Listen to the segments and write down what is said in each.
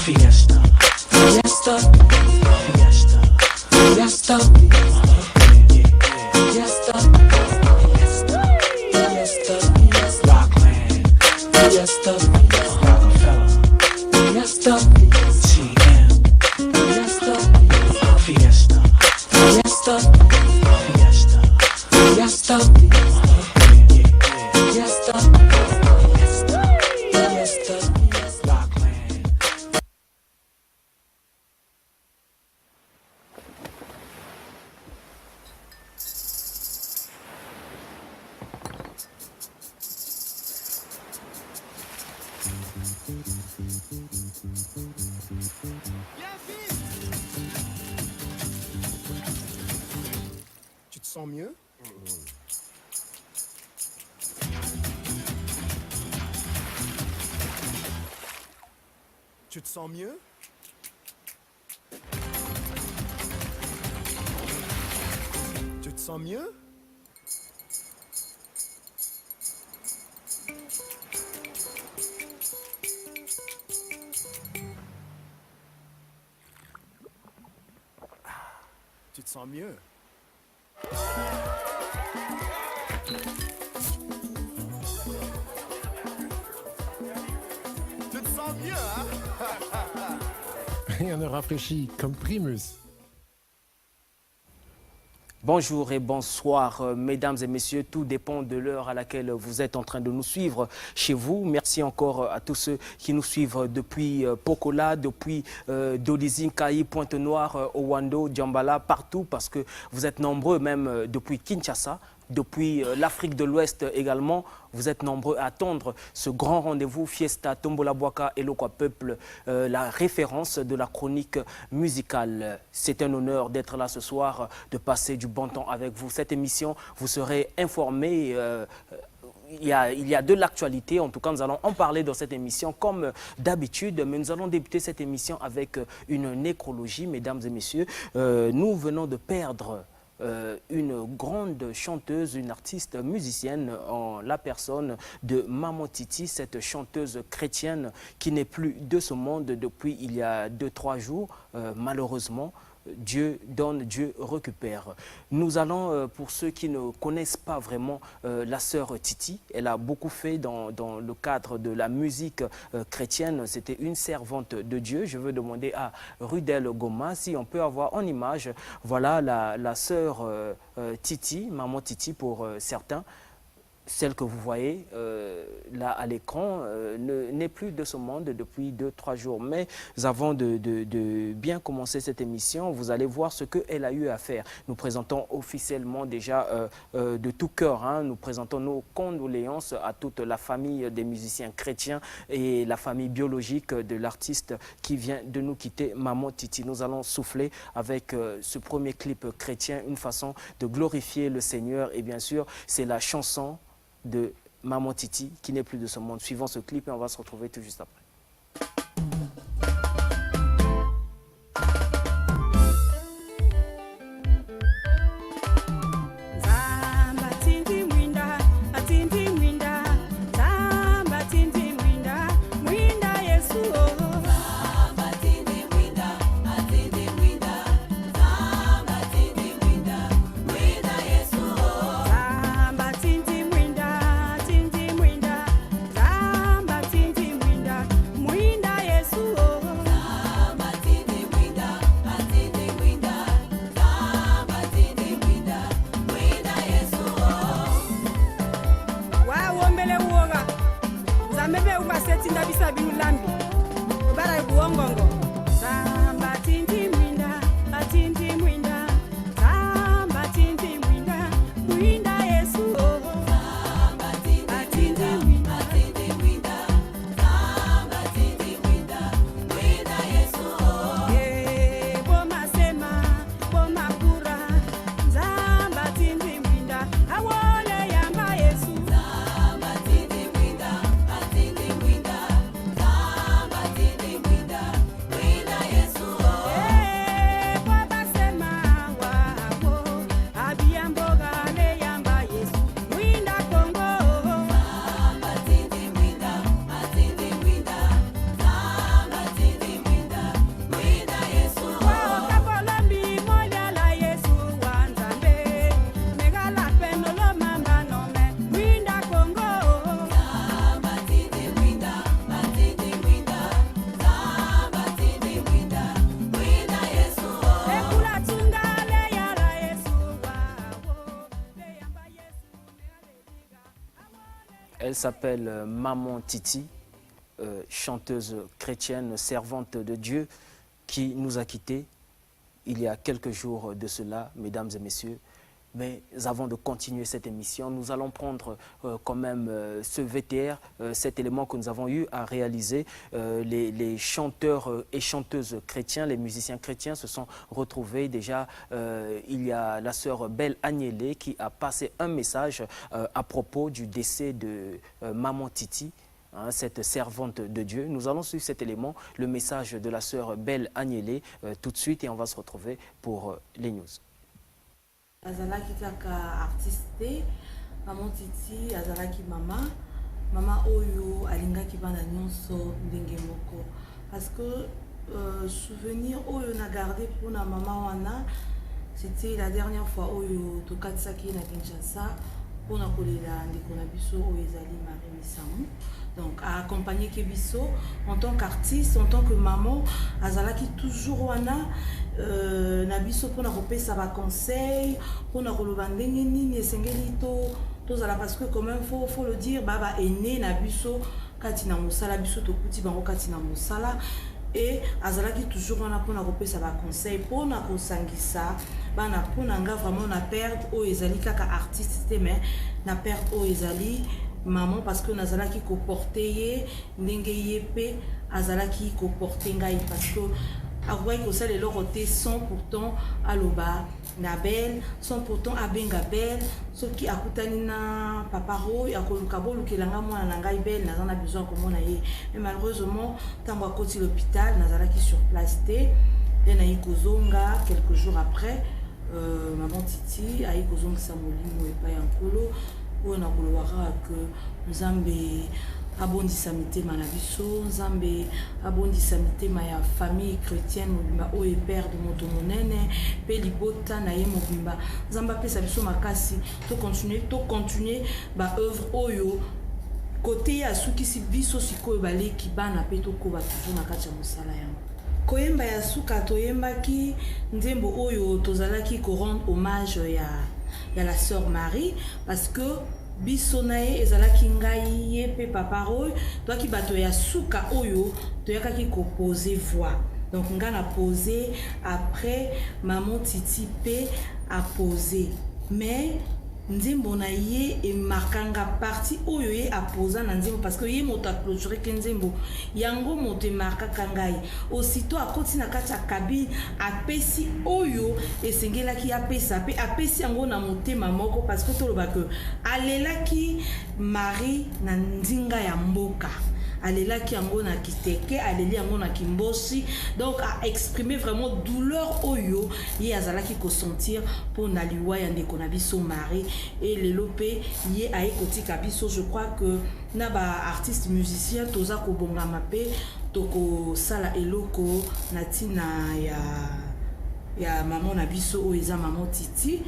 Fiesta, fiesta, fiesta, fiesta, fiesta, fiesta, Rockland, fiesta, Rockefeller, fiesta, TM, fiesta, fiesta, fiesta, fiesta, fiesta, fiesta, fiesta, Rockland. Tu te sens mieux? Tu te sens mieux? Tu te sens mieux? Tu te sens mieux? Tu te sens mieux, hein? Rien ne rafraîchit comme Primus. Bonjour et bonsoir, mesdames et messieurs. Tout dépend de l'heure à laquelle vous êtes en train de nous suivre chez vous. Merci encore à tous ceux qui nous suivent depuis Pokola, depuis Dolizy, Kayi, Pointe-Noire, Owando, Djambala, partout, parce que vous êtes nombreux, même depuis Kinshasa. Depuis l'Afrique de l'Ouest également, vous êtes nombreux à attendre ce grand rendez-vous Fiesta Tombola Boaka et Lokwa Peuple, la référence de la chronique musicale. C'est un honneur d'être là ce soir, de passer du bon temps avec vous. Cette émission, vous serez informés. Il y a de l'actualité, en tout cas nous allons en parler dans cette émission comme d'habitude, mais nous allons débuter cette émission avec une nécrologie, mesdames et messieurs. Nous venons de perdre une grande chanteuse, une artiste musicienne en la personne de Maman Titi, cette chanteuse chrétienne qui n'est plus de ce monde depuis il y a 2-3 jours, malheureusement. Dieu donne, Dieu récupère. Nous allons, pour ceux qui ne connaissent pas vraiment la sœur Titi, elle a beaucoup fait dans le cadre de la musique chrétienne. C'était une servante de Dieu. Je veux demander à Rudel Goma si on peut avoir en image, voilà la sœur Titi, Maman Titi pour certains. Celle que vous voyez là à l'écran n'est plus de ce monde depuis 2-3 jours. Mais avant de bien commencer cette émission, vous allez voir ce qu'elle a eu à faire. Nous présentons officiellement déjà de tout cœur, hein, nous présentons nos condoléances à toute la famille des musiciens chrétiens et la famille biologique de l'artiste qui vient de nous quitter, Maman Titi. Nous allons souffler avec ce premier clip chrétien, une façon de glorifier le Seigneur. Et bien sûr, c'est la chanson de Maman Titi qui n'est plus de ce monde. Suivons ce clip et on va se retrouver tout juste après. Elle s'appelle Maman Titi, chanteuse chrétienne, servante de Dieu, qui nous a quittés il y a quelques jours de cela, mesdames et messieurs. Mais avant de continuer cette émission, nous allons prendre quand même ce VTR, cet élément que nous avons eu à réaliser. Les chanteurs et chanteuses chrétiens, les musiciens chrétiens se sont retrouvés. Déjà, il y a la sœur Belle Agnelé qui a passé un message à propos du décès de Maman Titi, hein, cette servante de Dieu. Nous allons suivre cet élément, le message de la sœur Belle Agnelé, tout de suite, et on va se retrouver pour les news. Azalaki kaka artiste, Maman Titi azalaki mama oyo alingaki bana nyonso ndenge moko, parce que souvenir oyo na gardé pour na mama wana, c'était la dernière fois oyo tokatisaki na Kinshasa pour na kolela ndeko na biso oyo ezali Marie Misamu. Donc à accompagner Kebiso en tant qu'artiste, en tant que maman, azalaki toujours wana na biso pour na repesa ba conseil, pour na koloba ndenge nini esengeli to zala, parce que quand même faut le dire, baba aîné na biso kati na mosala biso to kuti bango kati na mosala, et azalaki toujours wana pour na repesa ba conseil pour na kosangisa bana pour na nga vraiment na perdre o ezali kaka artiste mais na perdre o ezali maman, parce que nazalaki ko porter ndenge yepe azalaki ko porter ngai, parce que akwai ko sala le roté sans pourtant aloba na belle, sans pourtant abenga belle, ce qui akutani na papa ro akoluka bolukela mwana na ngai belle nazana besoin komona ye, mais malheureusement tango akoti l'hôpital nazalaki sur place te na ikozonga quelques jours après. Maman Titi a ikozongisa molimo epa ya nkolo on a kolowaka que Nzambe abondisa mitema na biso, Nzambe abondisa mitema ya famille chrétienne mobimba oyo père de moto monene pe libota na ye mobimba, Nzambe apesa biso makasi to continuer ba œuvre oyo côté ya sukisi biso sikoyo baleki bana pe to ko ba toujours na kati ya mosala yango. Koyemba ya suka toyembaki nzembo oyo tozalaki ko rendre hommage ya la sœur Marie, parce que biso nae ezalaki ngai ye pe papa roy toaki bato ya suka oyo toyakaki ko poser voix, donc nga na poser après Maman Titi pe a poser, mais nzembo na ye e markanga partie oyo ye a poser na nzembo, parce que ye moto a clôturer ke nzembo yango moto e markaka ngai aussitôt akoti na kati ya kabine apesi oyo esengelaki apesa pe apesi yango na motema moko, parce que toloba que alelaki Marie na ndinga ya mboka, alelaki yango na kiteke, aleli yango na kimbosi, donc a exprimer vraiment douleur oyo ye azalaki ko sentir pour na liwa ya ndeko na biso Marie, et lelo pe ye a ekotika biso. Je crois que na ba artiste musicien toza ko bongama pe toko sala eloko na tina ya maman na biso oyo eza Maman Titi.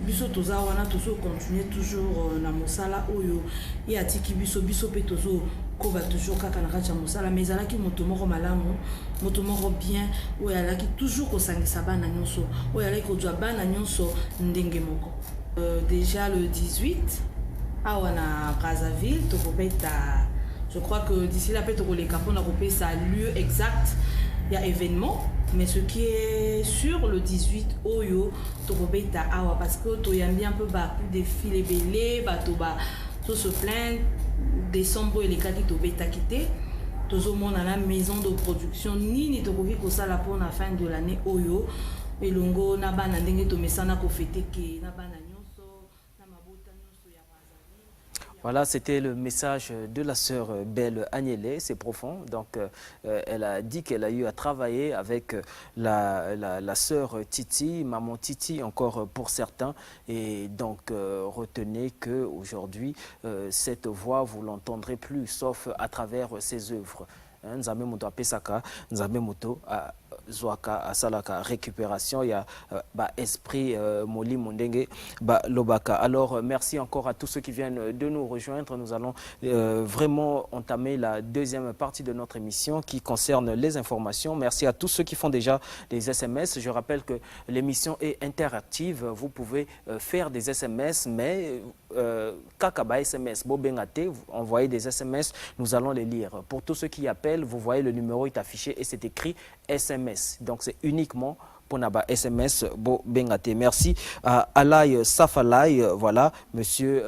Biso toza wana tozo continuer toujours na mosala oyo ya tiki biso pe tozo ko ba toujours kaka na kati ya mosala, mais alaki moto moko malamu, moto moko bien oyo alaki toujours ko sangisa bana nyonso, oyo alaki ko jwa bana nyonso ndenge moko. Déjà le 18 awa na Brazzaville to kopeta, je crois que d'ici là peut-être les capons a repé sa lieu exact, il y a événement. Mais ce qui est sûr, le 18 oyo tokobeta awa, parce que to yambi un peu ba plus défilé belé ba to ba to se plaindre décembre et les kaki to beta quitté tozo mona la maison de production nini tokoki ko sala pour la fin de l'année oyo elongo na bana ndenge to mesana ko fêter ke na bana nyonso na mabota nyonso ya Brazzaville. Voilà, c'était le message de la sœur Belle Agnelé, c'est profond. Donc, elle a dit qu'elle a eu à travailler avec la sœur Titi, Maman Titi, encore pour certains. Et donc, retenez qu'aujourd'hui, cette voix, vous ne l'entendrez plus, sauf à travers ses œuvres. nzambe moto apesaka nzambe moto zwaka asalaka récupération il y a esprit moli mondenge lobaka. Alors merci encore à tous ceux qui viennent de nous rejoindre. Nous allons vraiment entamer la deuxième partie de notre émission qui concerne les informations. Merci à tous ceux qui font déjà des SMS. Je rappelle que l'émission est interactive. Vous pouvez faire des SMS, mais kakaba SMS bobengate, envoyez des SMS, nous allons les lire. Pour tous ceux qui appellent, vous voyez le numéro est affiché et c'est écrit SMS. Donc c'est uniquement pour naba SMS bo bengate. Merci à Alay Safalay, voilà, monsieur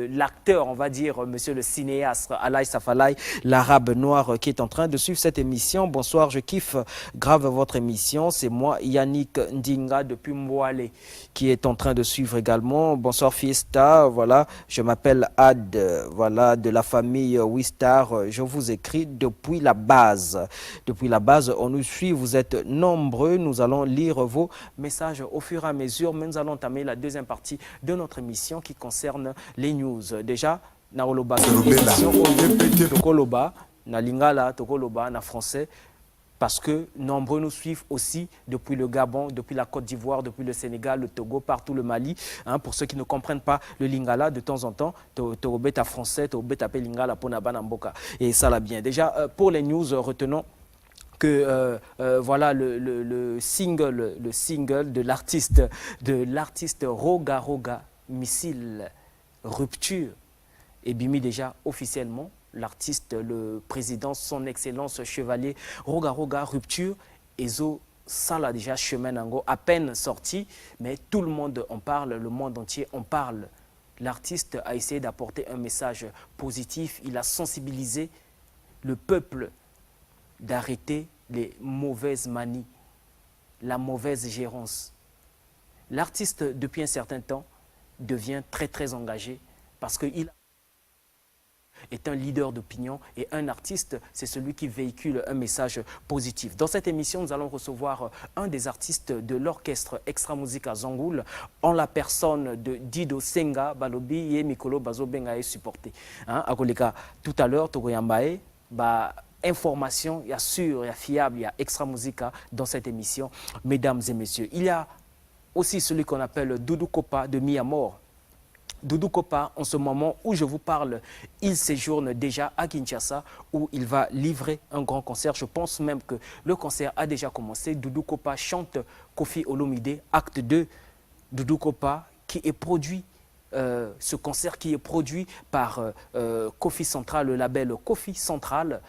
l'acteur, on va dire, monsieur le cinéaste Alay Safalay, l'arabe noir qui est en train de suivre cette émission. Bonsoir, je kiffe grave votre émission. C'est moi Yannick Ndinga depuis Mboale qui est en train de suivre également. Bonsoir Fiesta, voilà, je m'appelle Ad, voilà, de la famille Wistar. Je vous écris depuis la base. Depuis la base, on nous suit, vous êtes nombreux, nous allons lire vos messages au fur et à mesure, mais nous allons entamer la deuxième partie de notre émission qui concerne les news. Déjà, na oloba émission tokoloba na lingala tokoloba na français parce que nombreux nous suivent aussi depuis le Gabon, depuis la Côte d'Ivoire, depuis le Sénégal, le Togo, partout le Mali. Hein, pour ceux qui ne comprennent pas le lingala, de temps en temps, tokobeta français, tokobeta pe lingala pona banamboka. Et ça l'a bien. Déjà, pour les news, retenons que voilà le single de l'artiste Roga Roga Missile Rupture est bimi déjà officiellement. L'artiste, le président, son excellence chevalier Roga Roga Rupture et ça l'a déjà chemin nango à peine sorti, mais tout le monde en parle, le monde entier en parle. L'artiste a essayé d'apporter un message positif, il a sensibilisé le peuple d'arrêter les mauvaises manies, la mauvaise gérance. L'artiste, depuis un certain temps, devient très très engagé parce qu'il est un leader d'opinion et un artiste, c'est celui qui véhicule un message positif. Dans cette émission, nous allons recevoir un des artistes de l'orchestre Extra Musique à Zangoul, en la personne de Dido Senga, Balobi et Mikolo Bazobenga est supporté. Hein, tout à l'heure, Togoyambae, information, il y a sûr, il y a fiable, il y a Extra Musica dans cette émission, mesdames et messieurs. Il y a aussi celui qu'on appelle Doudou Kopa de Miamor. Doudou Kopa, en ce moment où je vous parle, il séjourne déjà à Kinshasa où il va livrer un grand concert. Je pense même que le concert a déjà commencé. Doudou Kopa chante Kofi Olomide, acte 2. Doudou Kopa qui est produit, ce concert qui est produit par Kofi Central, le label Kofi Central.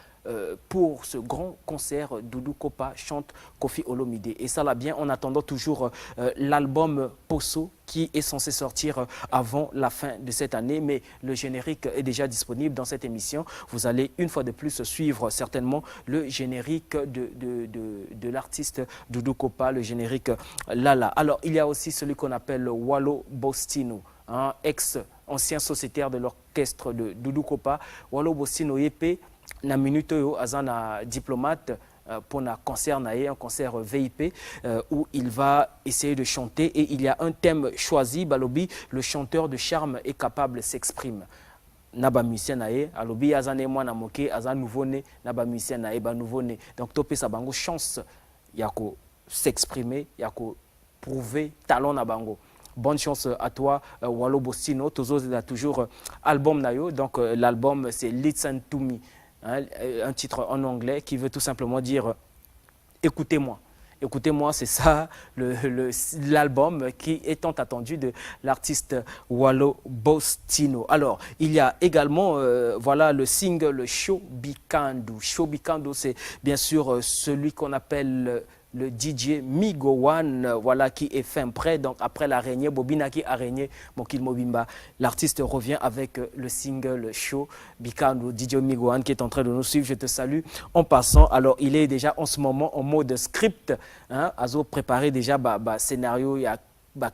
Pour ce grand concert, Doudou Kopa chante Kofi Olomide. Et ça l'a bien en attendant toujours l'album Posso qui est censé sortir avant la fin de cette année. Mais le générique est déjà disponible dans cette émission. Vous allez une fois de plus suivre certainement le générique de l'artiste Doudou Kopa, le générique Lala. Alors il y a aussi celui qu'on appelle Wallo Bostino, hein, ex-ancien sociétaire de l'orchestre de Doudou Kopa. Wallo Bostino Yepe, na minute azana diplomate pour un concert un concert VIP où il va essayer de chanter et il y a un thème choisi balobi, le chanteur de charme est capable s'exprime. Naba musicien nae alobi azane mwana moke azan nouveau né naba musicien nae ba nouveau né. Donc topé sa bango chance yako s'exprimer, yako prouver talent na bango. Bonne chance à toi, Wallo Bostino. Toujours album nayo. Donc l'album c'est Listen to Me. Hein, un titre en anglais qui veut tout simplement dire écoutez-moi. Écoutez-moi, c'est ça l'album qui est tant attendu de l'artiste Wallo Bostino. Alors, il y a également voilà, le single Shobikando. Shobikando, c'est bien sûr celui qu'on appelle le DJ Migo One, voilà, qui est fin prêt. Donc après l'araignée, Bobina qui araignée, Mokil Mobimba, l'artiste revient avec le single Show Bikando, DJ Migo One qui est en train de nous suivre. Je te salue en passant. Alors il est déjà en ce moment en mode script. Hein, Azo préparé déjà scénario, il y a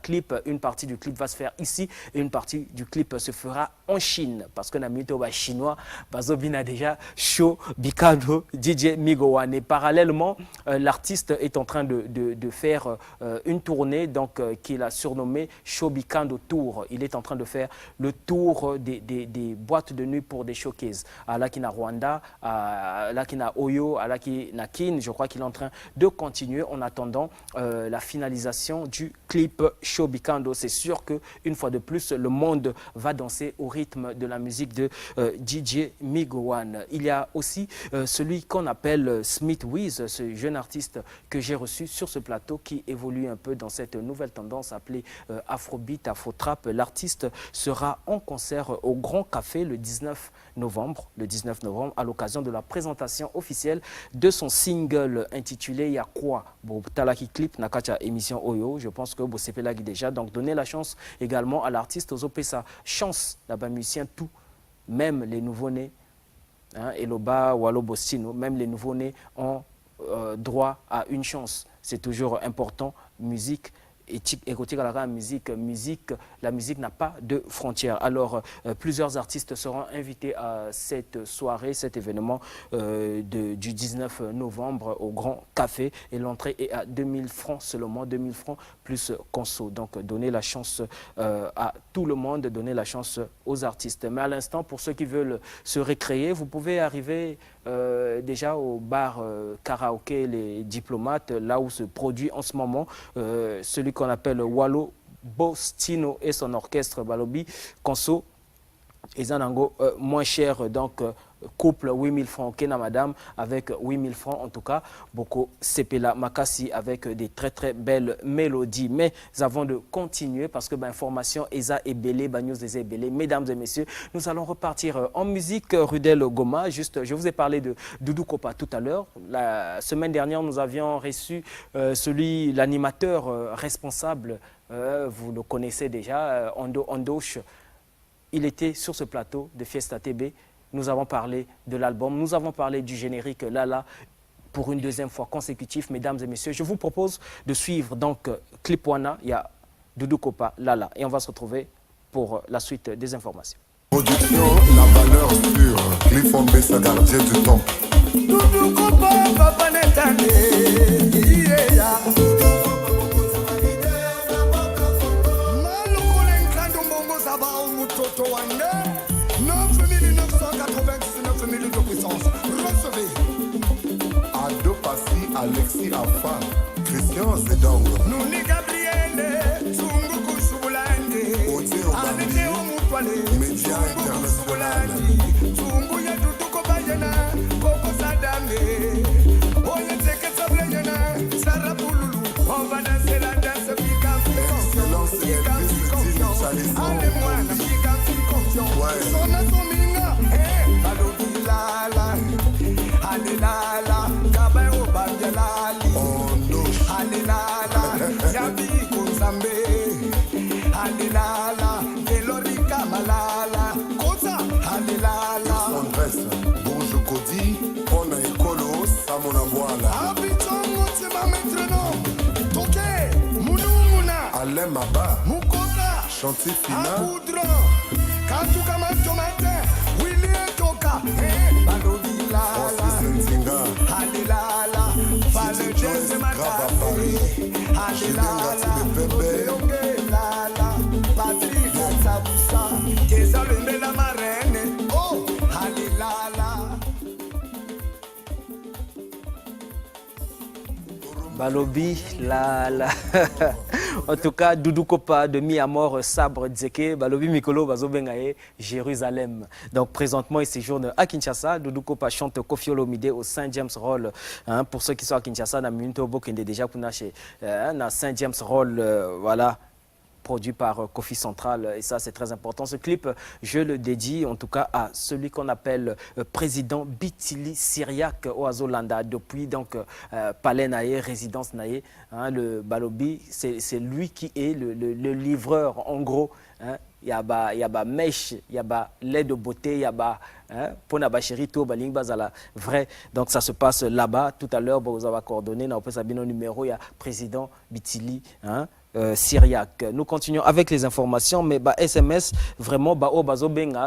clip, une partie du clip va se faire ici et une partie du clip se fera en Chine. Parce que Namito chinois, Bazobina déjà Show Bikando, DJ Migowan. Et parallèlement, l'artiste est en train de faire une tournée donc, qu'il a surnommée Show Bikando Tour. Il est en train de faire le tour des boîtes de nuit pour des showcases. À Lakina Rwanda, à Lakina Oyo, à Lakina Kin, je crois qu'il est en train de continuer en attendant la finalisation du clip Show Bikando. C'est sûr qu'une fois de plus, le monde va danser au rythme de la musique de DJ Migowan. Il y a aussi celui qu'on appelle Smith Wiz, ce jeune artiste que j'ai reçu sur ce plateau qui évolue un peu dans cette nouvelle tendance appelée Afrobeat, Afrotrap. L'artiste sera en concert au Grand Café le 19 novembre à l'occasion de la présentation officielle de son single intitulé Y'a quoi? Bon, Talaki Clip, Nakacha émission Oyo, je pense que vous savez déjà. Donc, donnez la chance également à l'artiste Ozopesa. Chance, là-bas, musicien, tout, même les nouveaux-nés, hein, Eloba, Walo Bostino, même les nouveaux-nés ont droit à une chance. C'est toujours important. Musique, écoutez la musique, la musique n'a pas de frontières. Alors, plusieurs artistes seront invités à cette soirée, cet événement du 19 novembre au Grand Café. Et l'entrée est à 2000 francs seulement, 2000 francs plus conso. Donc, donnez la chance à tout le monde, donnez la chance aux artistes. Mais à l'instant, pour ceux qui veulent se récréer, vous pouvez arriver déjà au bar karaoké Les Diplomates, là où se produit en ce moment celui qu'on appelle Walo Bostino et son orchestre Balobi Conso. Et Zanango moins cher, donc couple 8000 francs, Kena Madame avec 8000 francs en tout cas, beaucoup Sepela Makasi avec des très très belles mélodies. Mais avant de continuer, parce que information Eza et Belé, News Eza et Belé, mesdames et messieurs, nous allons repartir en musique. Rudel Goma, juste, je vous ai parlé de Doudou Kopa tout à l'heure. La semaine dernière, nous avions reçu l'animateur responsable, vous le connaissez déjà, Ondo Ondoche. Il était sur ce plateau de Fiesta TB. Nous avons parlé de l'album, nous avons parlé du générique Lala pour une deuxième fois consécutive, mesdames et messieurs. Je vous propose de suivre donc Clip Wana, il y a Doudou Kopa, Lala. Et on va se retrouver pour la suite des informations. Production, la valeur sûre. Cliff on baisse gardien du temps. Doudou Kopa, papa Netane, yeah. Malukolen Kando Mbongo Zabao Mutoto Wande. 9999 000 de puissance. Recevez. Ado Passi, Alexis Afa, Christian Zedong. Nouni Gabriele, Zungu Kushubulandi. Odier Obambi, Aleteo Mutwale, Média Zungu International. Kushubulandi. Zungu ya Duduko Bayena, Koko Sadame. Oye Teke Sableyena, Sarah Pouloulou. On va danser la danse, Pika Excellence et Elvis Dino Chalisson. Allez-moi, Pika Confiance. Ouais. Son Asominga, Balobi Lala. Alilala, Gabe Obanjalali. Ondo, Alilala, Yabi Kunzambe. Alilala, Velorika Malala. Kota, Alilala. Sandresse, Bourge Cody, Pona Ekolo, Samona Boala. Abiton Motima Metrenom. Toke, Munumuna. Alain Maba, Mukoka. Chantier Fina, Akoudron. Katuka Matomate. Willy Toka. Balobi Lala. Francis Nzinga, Alilala, Fale Jesse Grave à Paris, Alilala, Chidengati de Bébé, Lala, Patrick Sabusa, Kesa la Marraine, oh, Alilala. Balobi, Lala. En tout cas, Doudou Kopa de Miamor Sabre Dzeke, Balobi Mikolo Bazobengaye, Jérusalem. Donc présentement, il séjourne à Kinshasa. Doudou Kopa chante Koffi Olomide au Saint James Hall. Hein, pour ceux qui sont à Kinshasa, na Minto Bokende déjà pour chez na Saint James Hall, voilà. Produit par Kofi Central, et ça c'est très important. Ce clip, je le dédie en tout cas à celui qu'on appelle président Bitili Syriac Oazolanda, depuis donc Palais Naye, résidence Naye, hein, le Balobi, c'est lui qui est le livreur en gros. Hein. Il y a mèche, il y a lait de beauté, il y a pour na chérie tout baling bazala vrai. Donc ça se passe là-bas. Tout à l'heure, vous avez coordonné, on peut savoir numéro, il y a président Bitili, hein. syriaque. Nous continuons avec les informations, mais SMS, vraiment,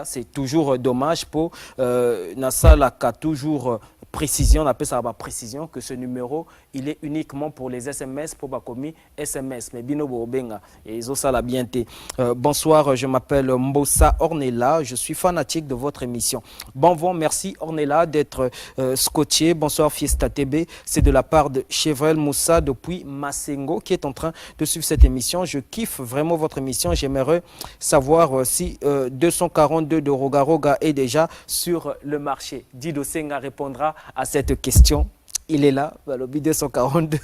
c'est toujours dommage pour Nassa Laka, toujours précision, on appelle ça précision, que ce numéro, il est uniquement pour les SMS, pour Bakomi SMS, mais Binobo Benga, et ça l'a bien été. Bonsoir, je m'appelle Mbossa Ornella, je suis fanatique de votre émission. Bon vent, merci Ornella d'être scotché. Bonsoir Fiesta TB, c'est de la part de Chevrel Moussa depuis Massengo qui est en train de suivre cette émission. Je kiffe vraiment votre émission, j'aimerais savoir si 242 de Roga Roga est déjà sur le marché. Dido Senga répondra à cette question. Il est là, le lobby 242.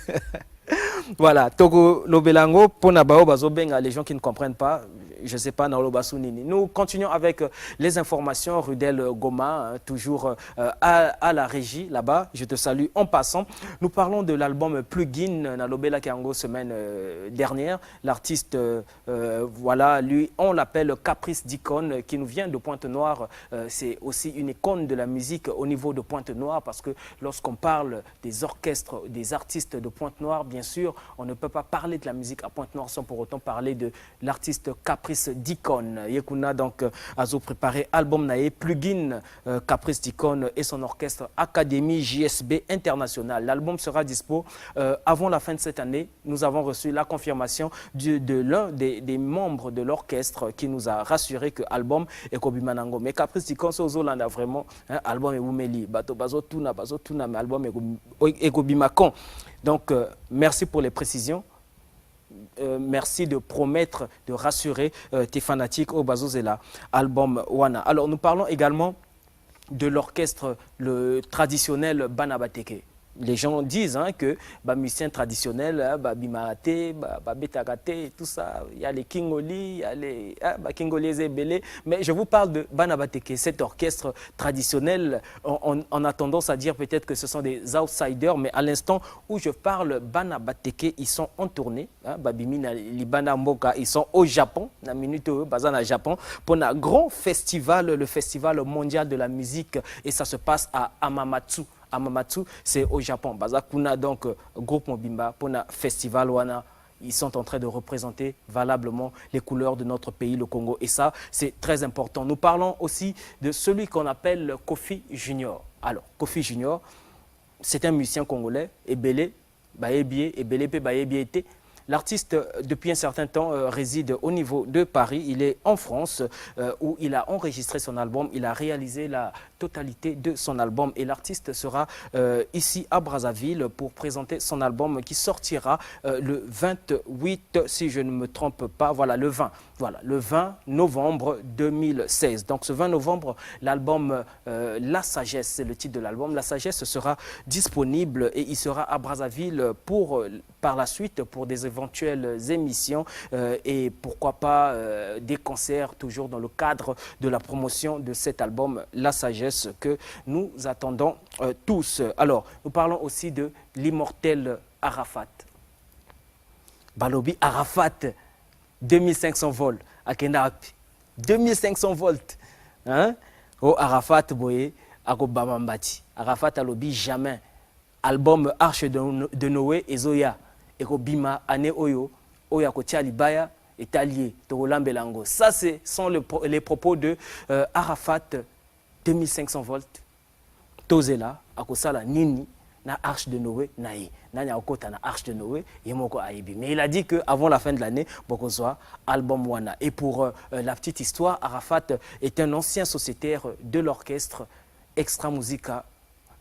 Voilà, Togo Lobelango, Ponabao Bazobenga, les gens qui ne comprennent pas, je ne sais pas, nous continuons avec les informations. Rudel Goma, toujours à la régie, là-bas. Je te salue en passant. Nous parlons de l'album Plugin, Nalobela Kiango, semaine dernière. L'artiste, voilà, lui, on l'appelle Caprice d'Icône, qui nous vient de Pointe-Noire. C'est aussi une icône de la musique au niveau de Pointe-Noire, parce que lorsqu'on parle des orchestres, des artistes de Pointe-Noire, bien sûr, on ne peut pas parler de la musique à Pointe-Noire sans pour autant parler de l'artiste Caprice d'Icône. Yekuna donc a préparé album naé Plugin Caprice d'Icône et son orchestre Académie JSB International. L'album sera dispo avant la fin de cette année. Nous avons reçu la confirmation de l'un des membres de l'orchestre qui nous a rassuré que l'album est Kobimanango. Mais Caprice d'Icône, c'est Zolanda vraiment, album est Oumeli, Bazo Tuna, mais album est Kobimakon. Donc, merci pour les précisions. Merci de promettre, de rassurer tes fanatiques au Bazozela album Wana. Alors, nous parlons également de l'orchestre traditionnel Banabateke. Les gens disent que musiciens traditionnels, Bimarate, Betakate, tout ça, il y a les Kingoli, il y a les Kingoli Zebele. Mais je vous parle de Banabateke, cet orchestre traditionnel. On a tendance à dire peut-être que ce sont des outsiders, mais à l'instant où je parle, Banabateke, ils sont en tournée. Babimina, Libana Mboka, ils sont au Japon, na minute Bazana Japon, pour un grand festival, le festival mondial de la musique, et ça se passe à Hamamatsu. Hamamatsu, c'est au Japon. Bazakuna, donc, groupe Mobimba, pour un festival Wana, ils sont en train de représenter valablement les couleurs de notre pays, le Congo. Et ça, c'est très important. Nous parlons aussi de celui qu'on appelle Kofi Junior. Alors, Kofi Junior, c'est un musicien congolais, Ebele, Baebie, Ebele, Baebie. L'artiste, depuis un certain temps, réside au niveau de Paris. Il est en France, où il a enregistré son album. Il a réalisé la totalité de son album. Et l'artiste sera ici à Brazzaville pour présenter son album qui sortira le 28, si je ne me trompe pas, voilà, le 20. Voilà, le 20 novembre 2016. Donc ce 20 novembre, l'album La Sagesse, c'est le titre de l'album. La Sagesse sera disponible et il sera à Brazzaville par la suite pour des éventuelles émissions et pourquoi pas des concerts toujours dans le cadre de la promotion de cet album La Sagesse que nous attendons tous. Alors, nous parlons aussi de l'immortel Arafat. Balobi Arafat, 2500 volts à Kenapi. 2500 volts. Hein? Oh, Arafat, boye, ako Bamambati. Arafat alobi jamais. Album Arche de Noé et Zoya. Eko Bima, Ane Oyo, Oya Kotia Libaya, et Talié, Togolambelango. Ça, ce sont les propos de Arafat, 2500 volts. Tozela, Akosala Nini, na Arche de Noé, naï. Nanya Okota na Arche de Noé, Yemoko Aibi. Mais il a dit qu'avant la fin de l'année, Bokozwa, album Wana. Et pour la petite histoire, Arafat est un ancien sociétaire de l'orchestre Extra Musica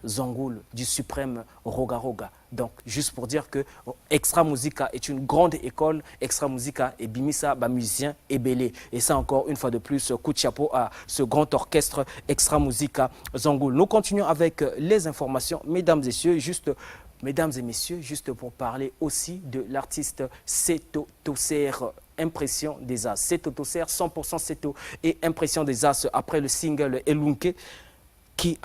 Zangoul du suprême Roga Roga. Donc, juste pour dire que Extra Musica est une grande école. Extra Musica et Bimisa, musicien et belé. Et ça, encore une fois de plus, coup de chapeau à ce grand orchestre Extra Musica Zangoul. Nous continuons avec les informations. Mesdames et messieurs, juste pour parler aussi de l'artiste Seto Tosser, Impression des As. Seto Tosser, 100% Seto et Impression des As après le single Elunke qui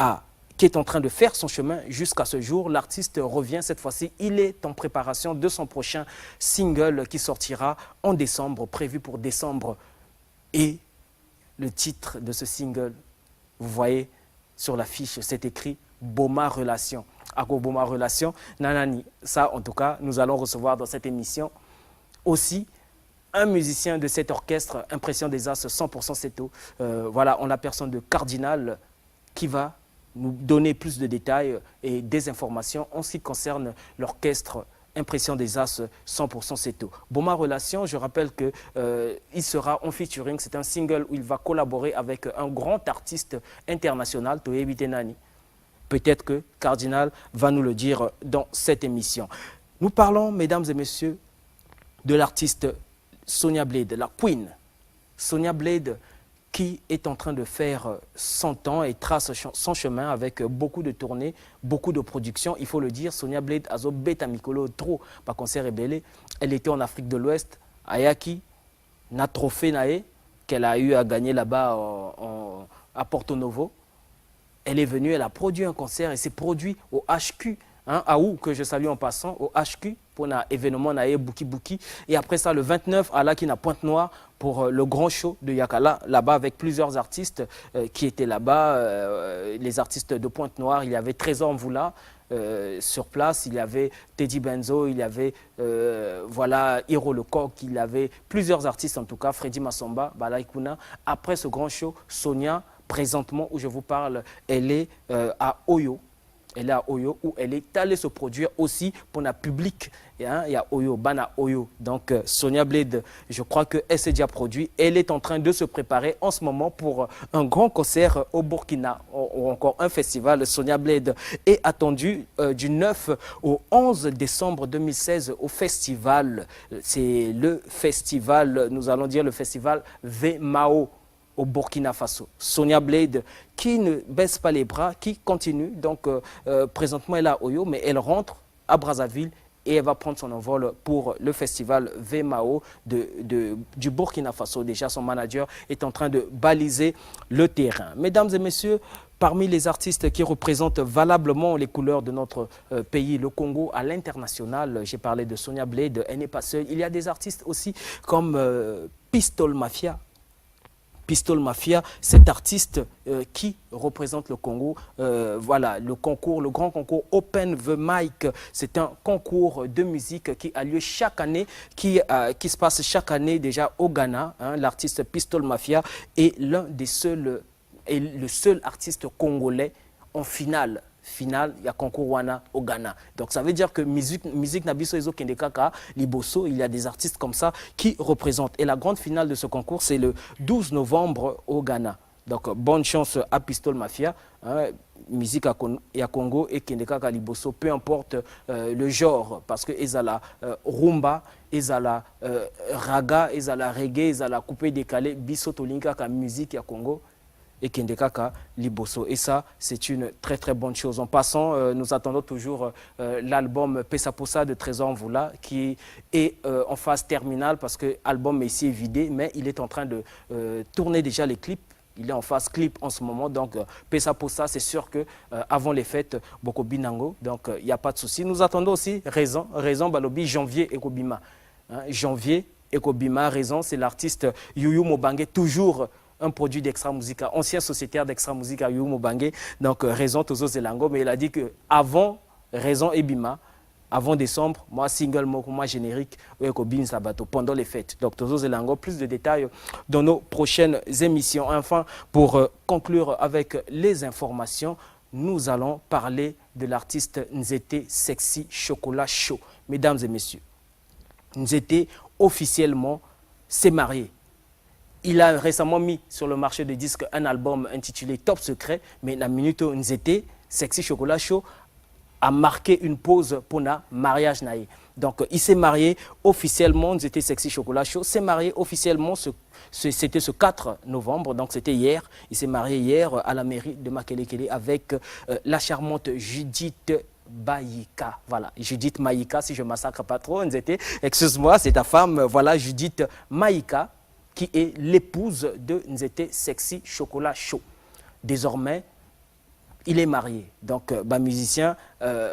est en train de faire son chemin jusqu'à ce jour. L'artiste revient cette fois-ci. Il est en préparation de son prochain single qui sortira en décembre, prévu pour décembre. Et le titre de ce single, vous voyez sur l'affiche, c'est écrit « Boma Relation ». Ako Boma Relation, Nanani. Ça, en tout cas, nous allons recevoir dans cette émission aussi un musicien de cet orchestre, Impression des As 100% Seto. Voilà, on a personne de Cardinal qui va nous donner plus de détails et des informations en ce qui concerne l'orchestre Impression des As 100% Seto. Boma Relation, je rappelle qu'il sera en featuring, c'est un single où il va collaborer avec un grand artiste international, Toye Bitenani. Peut-être que Cardinal va nous le dire dans cette émission. Nous parlons, mesdames et messieurs, de l'artiste Sonia Blade, la Queen. Sonia Blade qui est en train de faire son temps et trace son chemin avec beaucoup de tournées, beaucoup de productions. Il faut le dire, Sonia Blade a beta mikolo trop par concert rebelle. Elle était en Afrique de l'Ouest, à Yaki, na trophée nae qu'elle a eu à gagner là-bas à Porto Novo. Elle est venue, elle a produit un concert et s'est produit au HQ, hein, à où que je salue en passant, au HQ, pour un événement nae Bouki Bouki. Et après ça, le 29, à Lakina Pointe-Noire, pour le grand show de Yakala, là-bas avec plusieurs artistes qui étaient là-bas. Les artistes de Pointe-Noire, il y avait Trésor Mvoula sur place, il y avait Teddy Benzo, il y avait voilà, Hiro Lecoq, il y avait plusieurs artistes en tout cas, Freddy Massamba, Balaïkouna. Après ce grand show, Sonia, présentement où je vous parle, elle est à Oyo. Elle est à Oyo où elle est allée se produire aussi pour le public. Hein, il y a Oyo, Bana Oyo. Donc Sonia Blade, je crois qu'elle s'est déjà produite. Elle est en train de se préparer en ce moment pour un grand concert au Burkina ou encore un festival. Sonia Blade est attendue du 9 au 11 décembre 2016 au festival. C'est le festival, nous allons dire le festival VMAO au Burkina Faso. Sonia Blade qui ne baisse pas les bras, qui continue. Donc présentement elle est à Oyo, mais elle rentre à Brazzaville et elle va prendre son envol pour le festival VMAO du Burkina Faso. Déjà son manager est en train de baliser le terrain. Mesdames et messieurs, parmi les artistes qui représentent valablement les couleurs de notre pays, le Congo, à l'international, j'ai parlé de Sonia Blade, elle n'est pas seule. Il y a des artistes aussi comme Pistol Mafia. Pistol Mafia, cet artiste qui représente le Congo, voilà, le grand concours Open the Mic, c'est un concours de musique qui a lieu chaque année, qui se passe chaque année déjà au Ghana. Hein, l'artiste Pistol Mafia est le seul artiste congolais en finale. Il y a concours Wana au Ghana. Donc ça veut dire que musique Nabiso Ezo Kendekaka, Liboso, il y a des artistes comme ça qui représentent. Et la grande finale de ce concours, c'est le 12 novembre au Ghana. Donc bonne chance à Pistol Mafia, hein, musique à Congo et Kendekaka Liboso, peu importe le genre, parce que ezala rumba, ezala raga, ezala reggae, ezala coupé décalé, biso tolinka ka musique à Congo et Kendekaka Liboso. Et ça, c'est une très très bonne chose. En passant, nous attendons toujours l'album Pesa Posa de Trésor Mvoula qui est en phase terminale parce que l'album est ici vidé, mais il est en train de tourner déjà les clips. Il est en phase clip en ce moment, donc Pesa Posa, c'est sûr que avant les fêtes, Boko Binango, donc il n'y a pas de souci. Nous attendons aussi Raison Balobi, Janvier et Kobima. Hein, Janvier et Kobima, Raison, c'est l'artiste Yuyu Mobange, toujours un produit d'Extra Musica, ancien sociétaire d'Extra Musica, Yuyu Mobange, donc Raison Tozo Zelango, mais il a dit qu'avant Raison et Bima, avant décembre, moi single, moi générique, pendant les fêtes. Donc Tozo Zelango, plus de détails dans nos prochaines émissions. Enfin, pour conclure avec les informations, nous allons parler de l'artiste Nzete Sexy Chocolat Show. Mesdames et messieurs, Nzete officiellement s'est marié. Il a récemment mis sur le marché de disques un album intitulé Top Secret, mais la minute Nzete Sexy Chocolat Show a marqué une pause pour le mariage naïe. Donc il s'est marié officiellement, Nzete Sexy Chocolat Show s'est marié officiellement, c'était ce 4 novembre, donc c'était hier. Il s'est marié hier à la mairie de Makelekele avec la charmante Judith Maïka. Voilà, Judith Maïka, si je ne massacre pas trop, Nzete, excuse-moi, c'est ta femme, voilà, Judith Maïka, qui est l'épouse de Nzete Sexy Chocolat Show. Désormais, il est marié. Donc, musicien,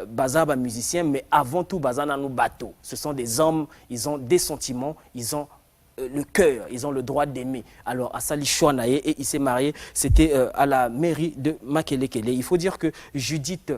Baza, musicien, mais avant tout, Baza Nanou Bateau. Ce sont des hommes, ils ont des sentiments, ils ont le cœur, ils ont le droit d'aimer. Alors, à Sali Chouanaye, et il s'est marié, c'était à la mairie de Makelekele. Il faut dire que Judith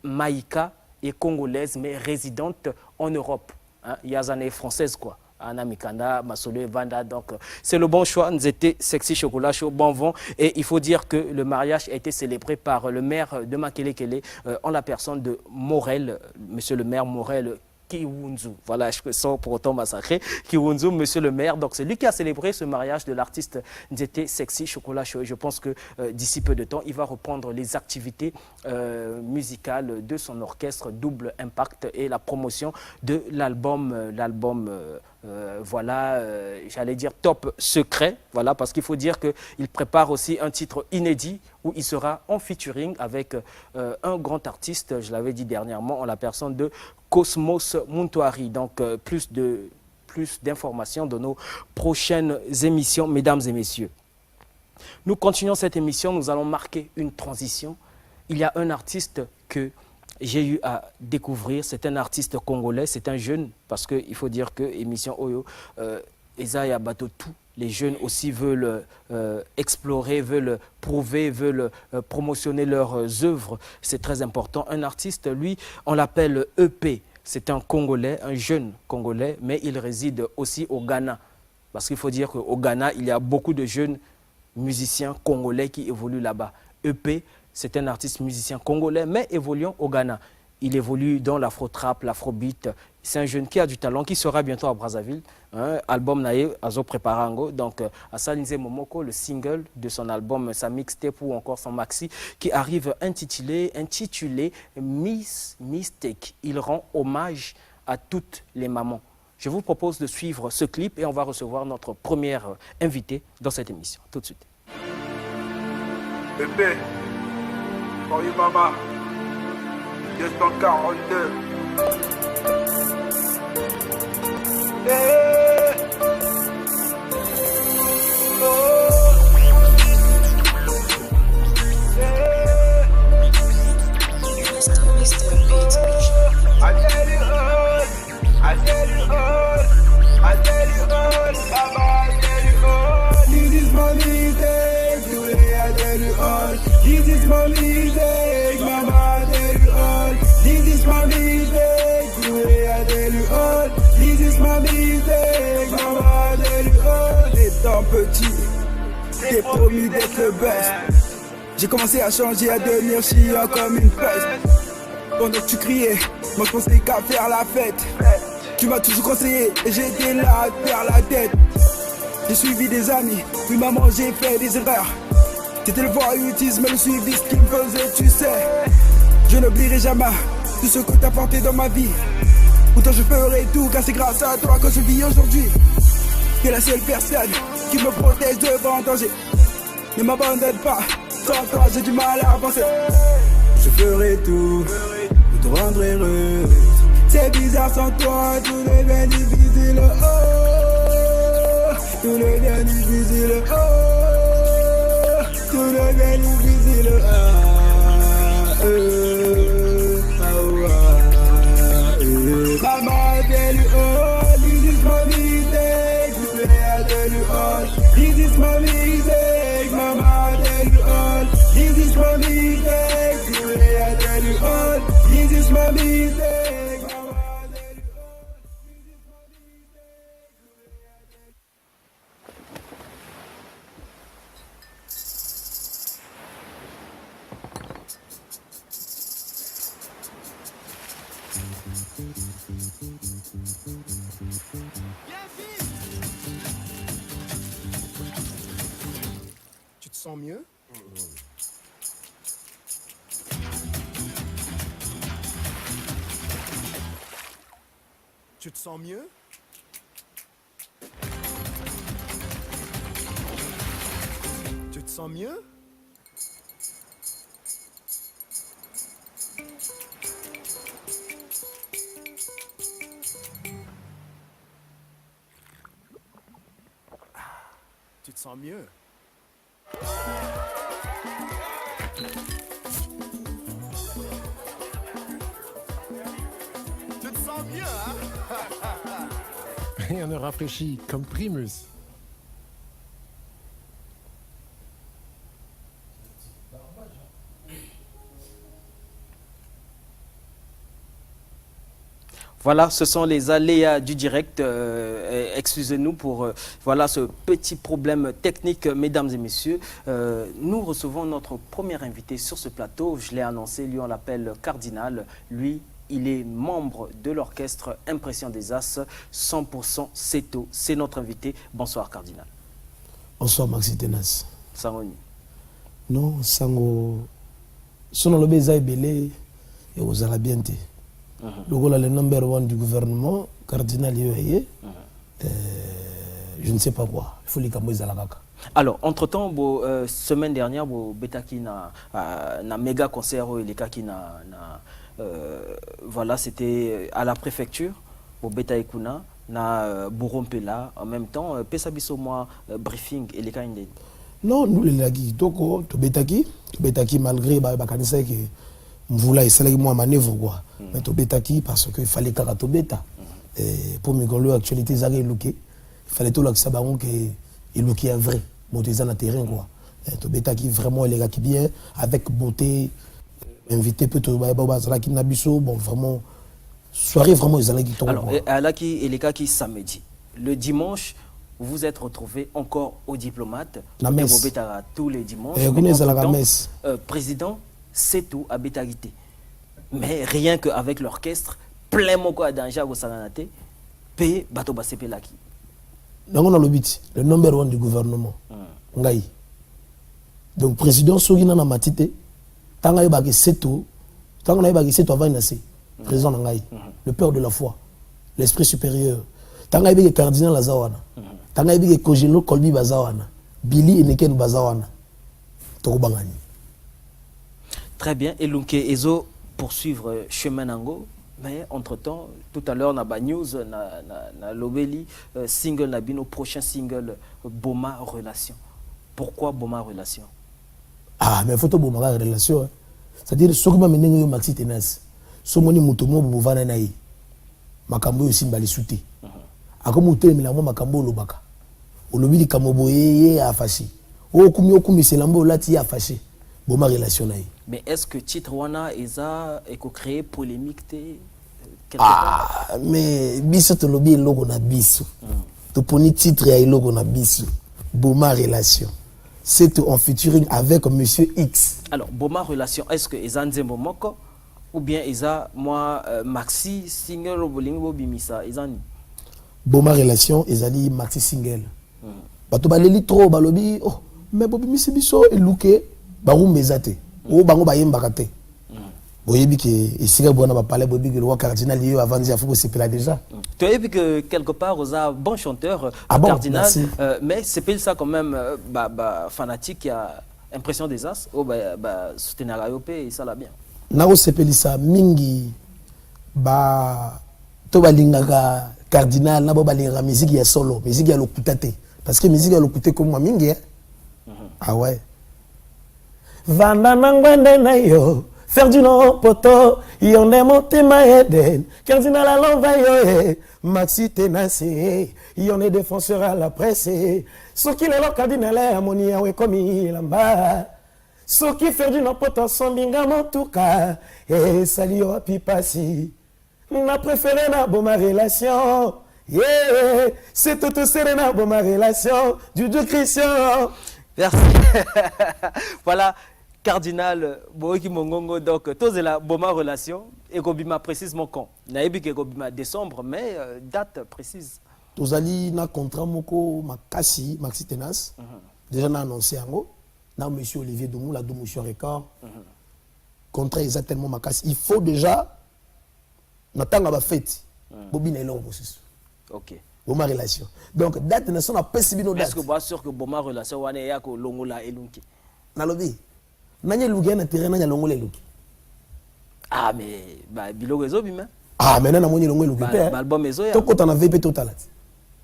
Maïka est congolaise, mais résidente en Europe. Hein, Yazane française, quoi. Anna Mikanda, Masolo Vanda, donc c'est le bon choix. Nous étions Sexy Chocolat Chaud, bon vent. Et il faut dire que le mariage a été célébré par le maire de Makelekele en la personne de Morel, monsieur le maire Morel Kiwunzu. Voilà, je sens pour autant massacré. Kiwunzu, monsieur le maire. Donc, c'est lui qui a célébré ce mariage de l'artiste Nzete Sexy Chocolat Chaud. Et je pense que d'ici peu de temps, il va reprendre les activités musicales de son orchestre Double Impact et la promotion de l'album, j'allais dire top secret, voilà, parce qu'il faut dire qu'il prépare aussi un titre inédit où il sera en featuring avec un grand artiste, je l'avais dit dernièrement, en la personne de Cosmos Muntuari. Donc, plus d'informations dans nos prochaines émissions, mesdames et messieurs. Nous continuons cette émission, nous allons marquer une transition. Il y a un artiste que j'ai eu à découvrir, c'est un artiste congolais, c'est un jeune, parce qu'il faut dire que émission Oyo, Esaïa Bato, tous les jeunes aussi veulent explorer, veulent prouver, veulent promotionner leurs œuvres, c'est très important. Un artiste, lui, on l'appelle EP, c'est un Congolais, un jeune Congolais, mais il réside aussi au Ghana, parce qu'il faut dire qu'au Ghana, il y a beaucoup de jeunes musiciens congolais qui évoluent là-bas. EP, c'est un artiste musicien congolais, mais évoluant au Ghana. Il évolue dans l'afro-trap, l'afrobeat. C'est un jeune qui a du talent, qui sera bientôt à Brazzaville. Album Naye, Azo Préparango. Donc, Asalinze Momoko, le single de son album, sa mixtape ou encore son maxi, qui arrive intitulé Miss Mistake. Il rend hommage à toutes les mamans. Je vous propose de suivre ce clip et on va recevoir notre première invitée dans cette émission. Tout de suite. Bébé, for you mama, 242. Hey. Oh. Hey. I tell you all, I tell you all, I tell you all, mama, I tell you all. This is my mistake, today I tell you all. This is my mistake, mama, I tell you all. This is my mistake, today I tell you all. This is my mistake, mama, I tell you all. Étant petit, t'es promis d'être le best. J'ai commencé à changer, à devenir chiant comme une peste. Pendant que tu criais, moi je pensais qu'à faire la fête. Tu m'as toujours conseillé et j'étais là à faire la tête. J'ai suivi des amis, oui maman j'ai fait des erreurs. C'était le voyoutisme et le suivi ce qui me faisait, tu sais. Je n'oublierai jamais tout ce que t'as apporté dans ma vie. Pourtant je ferai tout car c'est grâce à toi que je vis aujourd'hui. T'es la seule personne qui me protège devant le danger. Ne m'abandonne pas, sans toi j'ai du mal à avancer. Je ferai tout pour te rendre heureux. C'est bizarre sans toi, tout devient difficile. Oh, tout devient difficile. Oh, tout devient difficile. Mama, tell you all, this is my mistake. Today I tell you all, this is my mistake. Mama, tell you all, this is my mistake. Today I tell you all, this is my mistake. Mama, tell you all, this is my mistake. Tu te sens mieux? Tu te sens mieux? Tu te sens mieux? Tu te sens mieux? Tu te sens mieux, hein? Rien ne rafraîchit comme Primus. Voilà, ce sont les aléas du direct. Excusez-nous pour voilà, ce petit problème technique, mesdames et messieurs. Nous recevons notre premier invité sur ce plateau. Je l'ai annoncé, lui on l'appelle Cardinal. Lui, il est membre de l'orchestre Impression des As, 100% Seto. C'est notre invité. Bonsoir Cardinal. Bonsoir Maxi Tenas. Sangoni. Non, Sango. Sono le beza ebele et aux arabienté. Le rôle le number one du gouvernement, Cardinal Yoye, je ne sais pas quoi. Il faut les cambois à la caca. Alors, entre-temps, semaine dernière, Betaki na méga concert, voilà, c'était à la préfecture, Betaikuna, na Bourompela, en même temps, Pesabiso moi briefing et les cas. Non, nous les lagis, Toko, Betaki malgré Bakanisa que Mvoula et Salé moi manœuvre quoi. Mais Tobetaki parce qu'il fallait qu'à Tobeta. Pour me gagner l'actualité, ça il fallait tout là que ça baron que il look est vrai. Monter ça dans terrain quoi. Tobetaki vraiment les gars qui bien avec beauté invité peut-être Baba qui Nabiso bon vraiment soirée vraiment ils allaient qui tombe. Alors Alaki et les gars qui samedi. Le dimanche vous êtes retrouvés encore aux diplomates. La messe. Tous les dimanches. Président Seto à Betagité. Mais rien qu'avec l'orchestre, plein moko à danger au Salanate, P. Bato Basepe Laki. Donc on a le but, le number one du gouvernement. Ngaï. Donc président Sogina na matite, tanga yobaki Seto, tanga yobaki Seto avant Inassé, président Ngaï, le père de la foi, l'esprit supérieur. Tanga yobaki cardinal Azawana, tanga yobaki Kojelo Kolbi Bazawana, Billy Eneken Bazawana, Tokobangani. Très bien, et Lunke Ezo poursuivre chemin Nango, mais entre-temps, tout à l'heure, on a ba news, na Lobeli, single Nabino, prochain single, Boma Relation. Pourquoi Boma Relation? Ah, mais il faut que Boma Relation. C'est-à-dire, ce que je suis Maxi Tenas, ce que je suis Bouvana Naï, Makambo aussi mbali souté. Ako mouté, mais la moi Makambo Lobaka. Au lobby de Kamoboye a fâché. Au Kumi, c'est l'ambo lati a fâché. Boma Relation Naï. Mais est-ce que titre wana eza éco-créé polémique mais biso to lobby logo na biso. To poni titre ya logo na biso. Boma Relation. C'est en featuring avec monsieur X. Alors Boma Relation, est-ce que eza nzembo moko ou bien eza moi maxi single bolingo bimisa eza ni? Boma Relation ezali maxi single. Bato baleli trop balobi oh mais bobi misi biso eluke barumba ezate. O bango bayemba te. Boyebi que ici bona ba parler boyebi que le roi cardinal lié avant dire faut se pela déjà. Tu as vu que quelque part Oza bon chanteur cardinal mais c'est pas ça quand même fanatique qui a impression des as oh soutenir AOP et ça l'a bien. Na se pelisa mingi to balingaka cardinal na balinga musique ya solo, musique ya lokutate parce que musique ya lokuté comme moi mingi. Ah ouais. Vanda nangwende na yo Ferdinand Poto yonde motema Eden Cardinal alonva yo Maxi Tenas yonde défenseur à la presse soki lelo cardinal amoni yawe komi lamba soki Ferdinand Poto sombinga motuka sali yo pipasi na préféré na Boma Relation c'est tout serena Boma Relation du Dieu Christian. Merci. Voilà, Cardinal Boki Mongongo, donc, tous la Boma Relation, et Gobima précisément quand? Naïbi que Gobima décembre, mais date précise. Tous ali na contrat moko makasi Maxi Tenas. Déjà na annoncé ango, na monsieur Olivier Doumou la Doumoution Record. Contrat exactement makasi. Il faut déjà n'attendre ba fête. Bobina est long processus. OK. Boma Relation. Donc date ne sont pas possible date. Est-ce que vous êtes sûr que Boma Relation wana ya ko longola elunki? Na lobby. Nanya lugia na terrain nanya longola elunki. Ah mais biloko ezobima. Ah mais nana moni longola elunki. Album ezo ya. Toko tana VP total.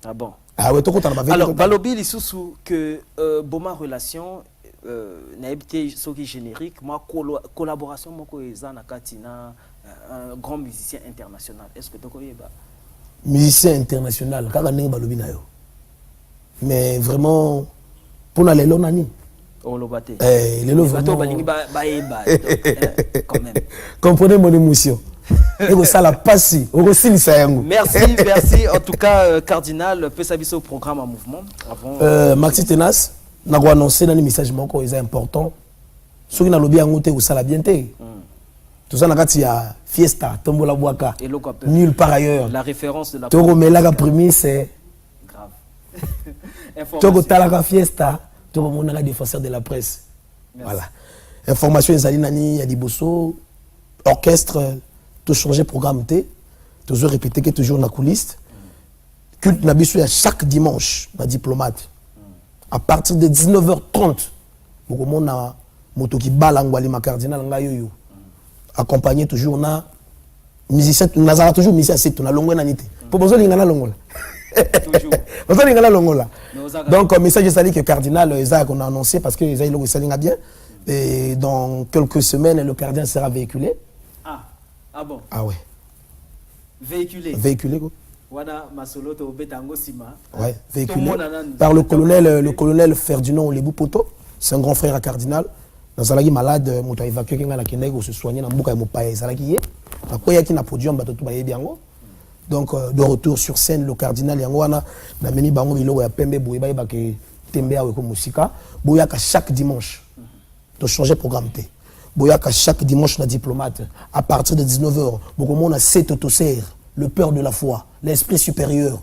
Ah bon. Ah ouais toko tana VP total. Alors balobi lisusu que Boma Relation na ebité soki générique moi collaboration moko eza na katina un grand musicien international. Est-ce que toko yeba? Musicien international kaka ndenge balobi na yo. Mais vraiment pour na lelo nani olobate lelo bato balingi ba quand même. Comprenez mon émotion. Et ça la passe. Aussi Merci, merci. En tout cas, Cardinal, peut s'aviser au programme en mouvement avant. Maxi Tenas, n'a pas annoncé dans les messages manquants, ils sont importants. Ceux qui n'ont pas annoncé, vous savez bien. Tout ça, il y a Fiesta, Tombola Boaka. Nulle part ailleurs. La référence de la Toro Melaga Primi, c'est. Grave. Toro Talaga Fiesta, Toro Monaga défenseur de la presse. Merci. Voilà. Information, il y a des bossos, orchestre, tout changer programme, toujours répéter que toujours na coulisse. Culte Nabisu à chaque dimanche, ma diplomate. À partir de 19h30, beaucoup na moto qui balangwali ma cardinal ngayoyo. Accompagné toujours na musicien, nazara toujours musicien c'est tout na longo na nité. Pour besoin d'ingana longola. Toujours. Besoin d'ingana longola. Donc message sali que cardinal Isaac qu'on a annoncé parce que Isaac le salinga bien. Et dans quelques semaines le cardinal sera véhiculé. Ah bon. Ah ouais. Véhiculé quoi. Wana masoloto obetango sima. Ouais, véhiculé par le colonel Ferdinand Olebou Poto, c'est un grand frère à cardinal. Dans alaki malade, moto évacué kinga na Kendego pour se soigner na mbuka mo paye zalaki ye. Na koya ki na podium bato to baye biango. Donc de retour sur scène le cardinal yango wana na meni bango biloko ya pembe boye baye ba ke tembe awe ko musika, boya ka chaque dimanche. De changer programme té. Boya ka chaque dimanche na diplomate à partir de 19h, beaucoup monde a 7 autosers, le peur de la foi, l'esprit supérieur.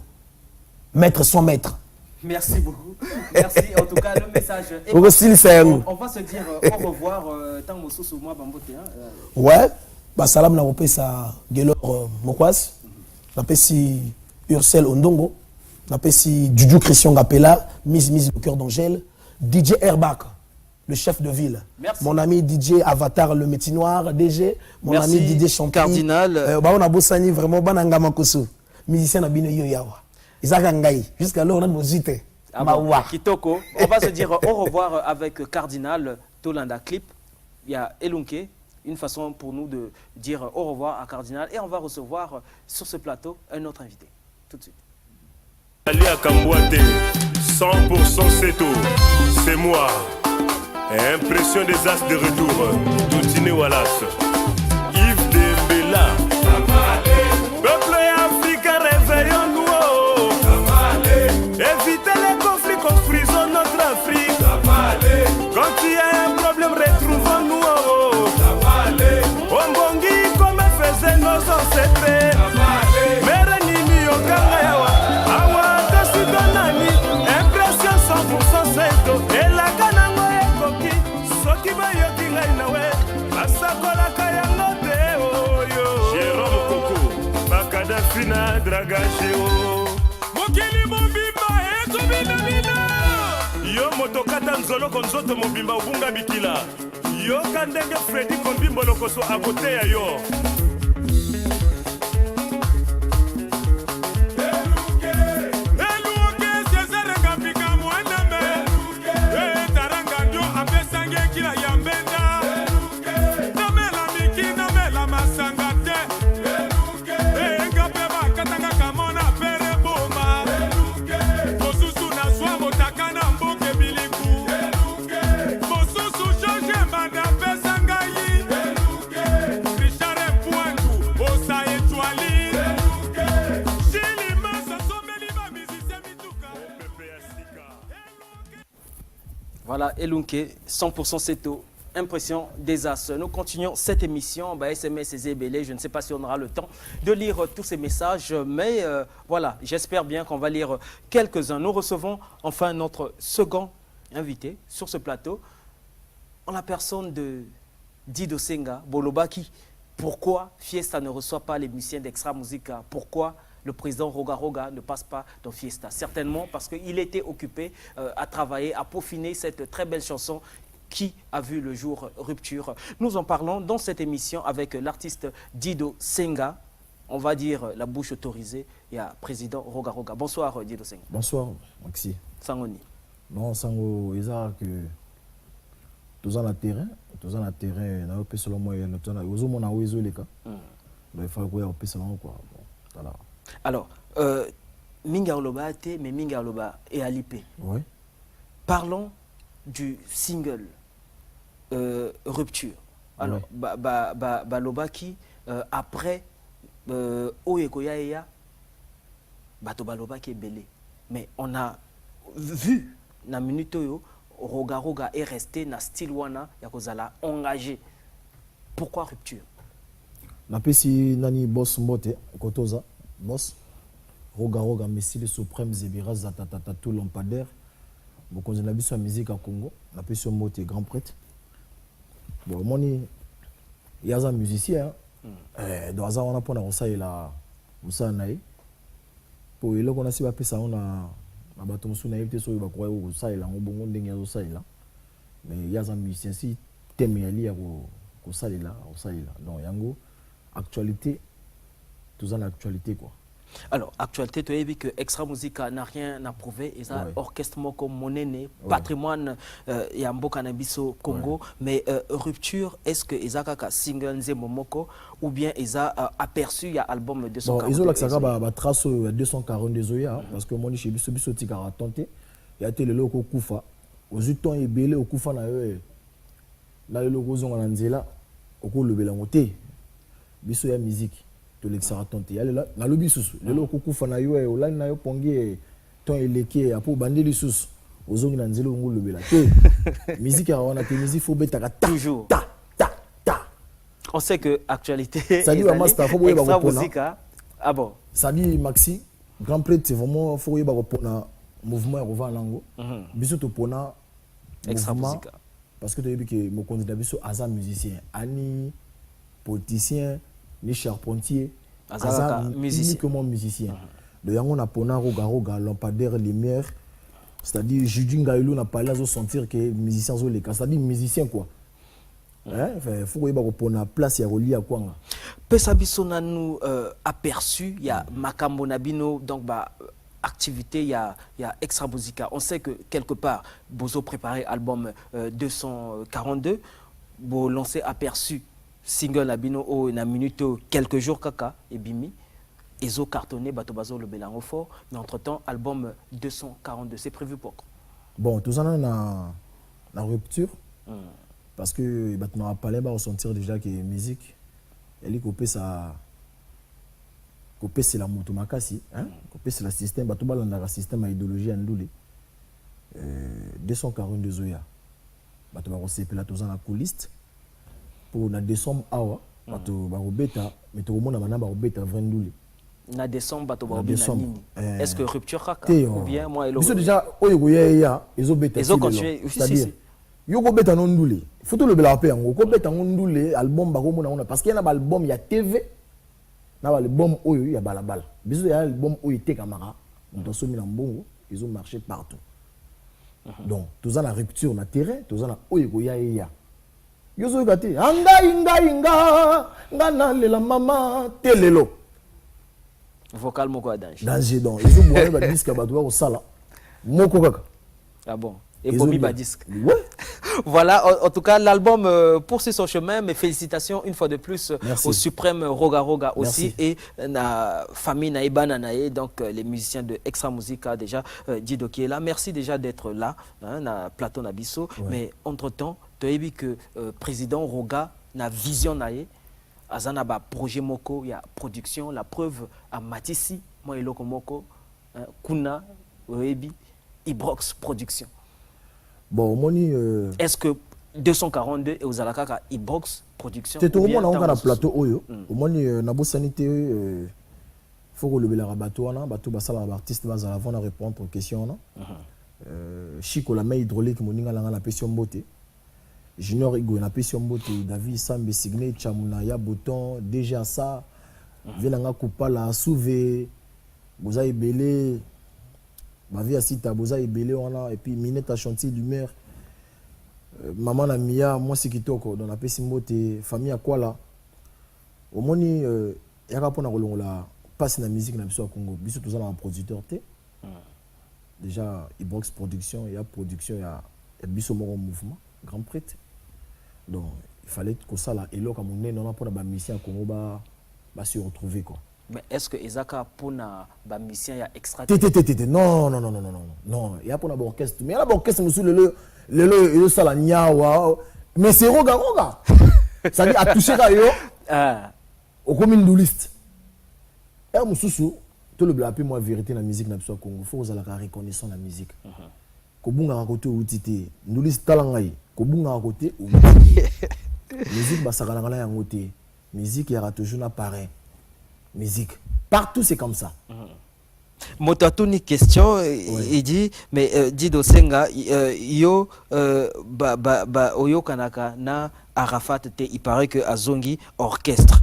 Maître sans maître. Merci beaucoup. Merci. En tout cas, le message est on va se dire au revoir. Tant que sous moi, Bamboté. Ouais. Bah, salam na opé sa Gelor Mokwas. Na pesi Ursel Ondongo. Na pesi Juju Christian Gapela. Mise le cœur d'Angèle. DJ Airbag, le chef de ville. Merci. Mon ami DJ Avatar, le métier noir, DG. Mon Merci. ami DJ Champi. Cardinal. Bah, on a bossani vraiment. Bananga Makoso. Musicien na bino yo yawa. Jusqu'alors, on a nos idées. Kitoko, on va se dire au revoir avec Cardinal Tolanda Clip. Il y a Elunke, une façon pour nous de dire au revoir à Cardinal. Et on va recevoir sur ce plateau un autre invité. Tout de suite. Alia Kambouate, 100% Seto, c'est moi. Impression des as de retour, Toutine Wallace. Yves Dembella. Peuple africain, réveillons-nous. Évitez les conflits, construisons notre Afrique. Quand il y a un problème, retrouvons-nous. Ombongi comme faisaient nos ancêtres. Merenini Okangayawa. Awa Tosidonani. Impression 100% Seto. Et la Kanango Ekoki. Soki Bayoki Lainawe. Asakola Kayangote. Jérôme Koko. Bakada Fina Dragacheo. Mokili Mobimba Etobinamina. Yo motokata nzolo konzoto mobimba ubunga bikila. Yo kandenge Freddy Kombimbo lokoso akote ya yo. Voilà, Elunke, 100% Seto, impression des as. Nous continuons cette émission, SMS et Zébélé. Je ne sais pas si on aura le temps de lire tous ces messages, mais voilà, j'espère bien qu'on va lire quelques-uns. Nous recevons enfin notre second invité sur ce plateau, en la personne de Dido Senga Bolobaki. Pourquoi Fiesta ne reçoit pas les musiciens d'Extra Musica? Pourquoi le président Roga Roga ne passe pas dans Fiesta? Certainement parce qu'il était occupé à travailler, à peaufiner cette très belle chanson qui a vu le jour Rupture. Nous en parlons dans cette émission avec l'artiste Dido Senga. On va dire la bouche autorisée. Il y a président Roga Roga. Bonsoir Dido Senga. Bonsoir Maxi. Sangoni. Non, Sango, il y a que tous en terrain, on peut selon moi, on a oué les cas. Il faut qu'on ait selon quoi. Voilà. Alors, Minga Oloba ate, mais Minga Oloba et Alipé. Oui. Parlons du single Rupture. Alors, oui. Loba qui, après Oyekoya bato baloba qui est belé. Mais on a vu na minute yo Roga est resté na style wana ya kozala engagé. Pourquoi rupture? Napesi nani boss mbote kotoza boss Roga Messi suprême Zebira Zatatata tout lampadaire. Bokonzi na biso musique à Congo, napesi mbote grand prêtre. Bon moni yaza musicien dans ça on a pona kosalela musa nae. Po eloko na siba pesa ona na bato musu na yebite so ba kwa kosalela ngobongo ndenge ya kosalela. Mais yaza musicien si teme ya lia kosalela donc yango actualité tout ça l'actualité quoi. Alors, actualité, tu as vu que Extra Musica n'a rien à prouver. Ils ont orchestre comme Monene, patrimoine, Yambo Canabiso Congo. Mais rupture, est-ce que ils ont single Nzemomoko ou bien ils ont aperçu il album de 242? Ils ont la trace 242 Zoya parce que moi, je suis biso tika tenté. Il y a été le loco Koufa. Aux utons et belé au Koufa na yo. Là le logo zonga nanzela au ko le belangote. Biso ya musique. De l'exaratonte yale la na lobi susu lelo kokufa na yo o la na yo pongi ton eleke apo bandeli susu ozongi na nzelo ngolo bela te musique ya wana te musique faut betaka toujours ta. On sait que actualité ça dit wa master faut boyeba Extra kopona Musica. Ah bon, ça dit Maxi grand prêtre c'est vraiment faut boyeba kopona mouvement ya rova nango biso to pona Extra mouvement Musica parce que tu as vu que mon candidat biso aza musicien ani politicien ni charpentier, uniquement musicien. De yango na pona roga lampadaire lumière, c'est-à-dire Judin Gaïlou n'a pas l'air de sentir que musicien zo les cas, c'est-à-dire musicien quoi. Hein, faut que yeba pona place ya roli ya kwanga. Pesa biso na nous aperçu il y a makambo na bino donc bah activité il y a Extra Musica. On sait que quelque part Bozo préparé album 242, bo lancé aperçu single abino o na minute quelques jours kaka et bimi ezo cartonné bato bazo le belango fort mais entre-temps album 242 c'est prévu pour quand? Bon tout ça na rupture parce que bato na parler ba ressentir déjà que musique elle copé ça copé c'est la moto makasi hein copé c'est le système bato balanda le système à idéologie anduli 242 zoya bato ba resepela tout ça na couliste pour na décembre awa bato ba robeta mais to mona bana ba robeta vrenduli na décembre bato ba robeta nini est-ce que rupture kaka ou bien moi biso déjà oyo goya ezo beta ezo continuer c'est-à-dire yo go beta non nduli faut to le bela pe yango ko beta nduli album ba ko mona ona parce qu'il y a un album ya TV na ba album oyo ya balabala biso ya album oyo te kamara on somi na mbongo ils ont marché partout donc tout ça la rupture na terrain tout ça na oyo goya yozo gati nga na lela mama telelo vocal moko a danger donc ils ont boire ba disque ba doit au sala moko kaka ah bon et Bobby ba disque ouais. Voilà en tout cas l'album poursuit son chemin mais félicitations une fois de plus au suprême Roga aussi. Merci. Et na famille na ibana nae donc les musiciens de Extra Musica déjà Dido qui est là merci déjà d'être là hein, na plateau na biso mais entre-temps tu as vu que président Roga na vision nae azana ba projet moko ya production la preuve à Matissi moi eloko moko kuna oebi Ibrox production. Bon moni est-ce que 242 et aux alakaka Ibrox production c'est tout le monde na plateau oyo moni na bo sanité faut que le bela bateau wana bateau basala artiste bazala avant na répondre aux questions na Chico la main hydraulique moninga langa la pression beauté Junior Igo na pression beauté David Sambe signé Chamuna ya bouton déjà ça venanga coupa la souvé boza ebele ma vie à Sita boza ebele wana et puis minette à chantier lumière maman na mia moi c'est kitoko dans la pesi mbote famille à quoi là au moni yaka pona kolongola passe na musique na biso à Congo biso tous na producteur té déjà Ibrox production il y a production il y a biso moko mouvement grand prêtre donc il fallait que ça là eloko monene on a pour ba mission à Congo ba se retrouver quoi. Mais est-ce que Ezaka pour na ba mission ya extra non il y a pour na orchestre mais il y a l'orchestre monsieur le sala nyawa mais c'est roga ça dit à toucher ka yo au commune de liste mususu to le blape moi vérité na musique na biso Congo faut ozala ka reconnaissant la musique ko bunga côté outité nduli talangai ko bunga côté musique basakala ngala yango te musique y aura toujours na parrain musique partout c'est comme ça. Motatuni question, il dit, mais Dido Senga, yo oyo kanaka na Arafat te, il paraît que Azongi orchestre.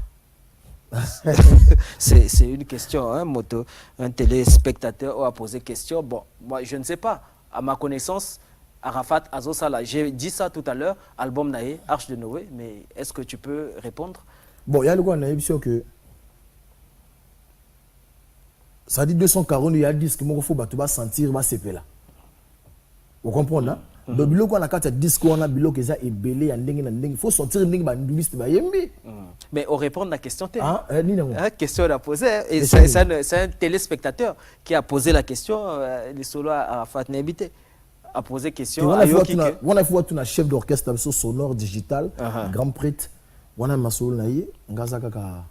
C'est une question, hein, Moto. Un téléspectateur a posé question. Bon, moi je ne sais pas. À ma connaissance, Arafat Azosala, j'ai dit ça tout à l'heure, album Naé, Arche de Noé, mais est-ce que tu peux répondre? Bon, il y a le quoi, on a sûr que ça dit 240, il y a 10 que faut sentir ma CP là. Vous comprenez hein? Donc bilo ko na kata disque on a bilo que ça est belé ya ndenge na ndenge faut sortir ndenge ba nduliste ba yembi. Mais on répond à la question la question à poser et c'est un téléspectateur qui a posé la question les solo à Arafat Nebité a posé question à Yoki. On a fait un chef d'orchestre sonore digital grand prêtre on a masolo naïe ngazaka ka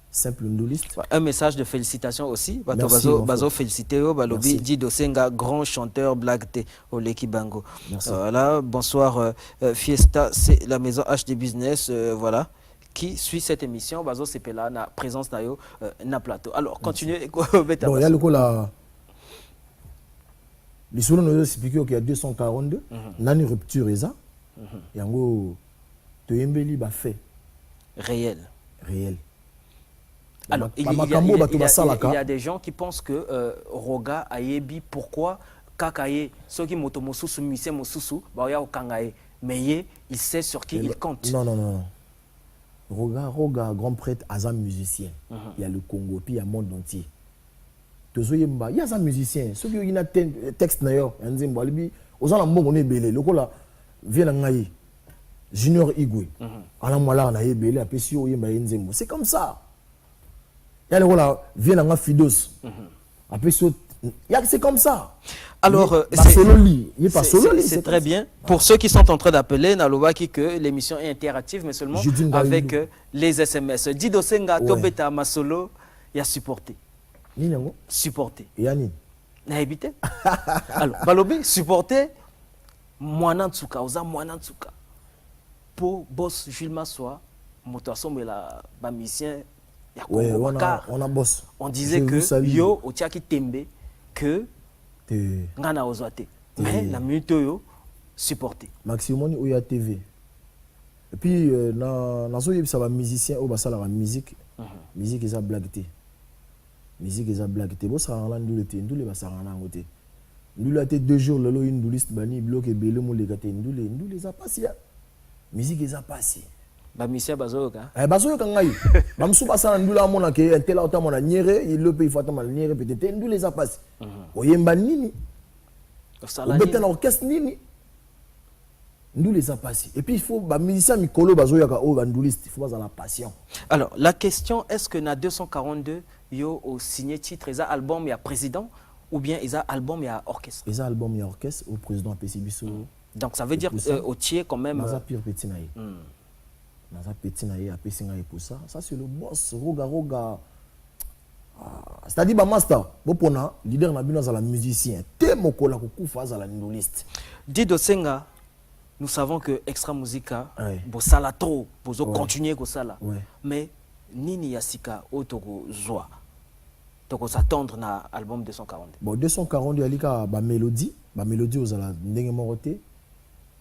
simple nduliste. Un message de félicitations aussi. Bazo félicité Balobi Dido Senga, grand chanteur Black T Oleki Bango. Voilà, bonsoir Fiesta, c'est la maison HD Business voilà qui suit cette émission. Bazo Sepela na présence nayo na plateau. Alors, continuez. Bon, il y a le coup là. Les solo nous expliqué qu'il y a 242 nani rupture eza. Yango to yembeli ba fait réel. Alors, il y a des gens qui pensent que Roga Ayebi, pourquoi Kakaye, ceux qui motomosusu, mise mosusu, Baya Okangaye, mais il sait sur qui il compte. Non. Roga, grand prêtre, Azam musicien. Il y a le Congo, puis il y a le monde entier. Il y a un musicien, ceux qui ont un texte, ils ont un mot, on est belé. Le là, vient Ngaye, Junior Igwe, Alamwala, on a belé, après si on est c'est comme ça. Il y a le vient en Fidos. Après c'est comme ça. Alors c'est très bien. Pour ceux qui sont en train d'appeler, Nalobaki que l'émission est interactive mais seulement avec les SMS. Dido Senga Tobeta Masolo, il y a supporté. Supporté. Yani. Na habité. Alors Balobi supporté Mwanantsuka, oza Mwanantsuka. Pour boss Jules Massoa, motoasom la musicien. Ouais, on a boss. On disait que yo otiaki tembe que ngana ozwate. Mais la minute yo supporté. Maximum Oya TV. Et puis na so yebisa ba musicien o basala la musique. Musique eza blague te. Musique eza blague te. Bo sa ngala ndule te, ndule basala na ngote. Ndule ate 2 jours lelo une liste bani bloqué belé mo legate ndule eza pasi ya. Musique eza pasi. Bamisia bazoyoka bazoyoka ngai bamsu basana ndula mona ke entela ota mona nyere il le pays fata mal nyere peut-être ndula eza passe oyemba nini obeta na orchestre nini ndula eza passe et puis il faut ba musicien mikolo bazoyoka o banduliste il faut bazala patient. Alors la question est-ce que na 242 yo au signé titre eza album ya président ou bien eza album ya orchestre? Eza album ya orchestre au président PC biso. Donc ça veut dire au tiers quand même Maza pire petit naïe. Naza petit naïe a pessinga pour ça. Ça c'est le boss Roga. C'est-à-dire ba master, bopona leader na bino za la musicien. Te mokola ko kufa za la ndoliste. Dido Senga, nous savons que Extra Musica bo sala trop, bozo continuer ko sala. Mais nini yasika otoko joie. Toko s'attendre na album 240. Bon 240 yalika ba mélodie aux ala ndenge moroté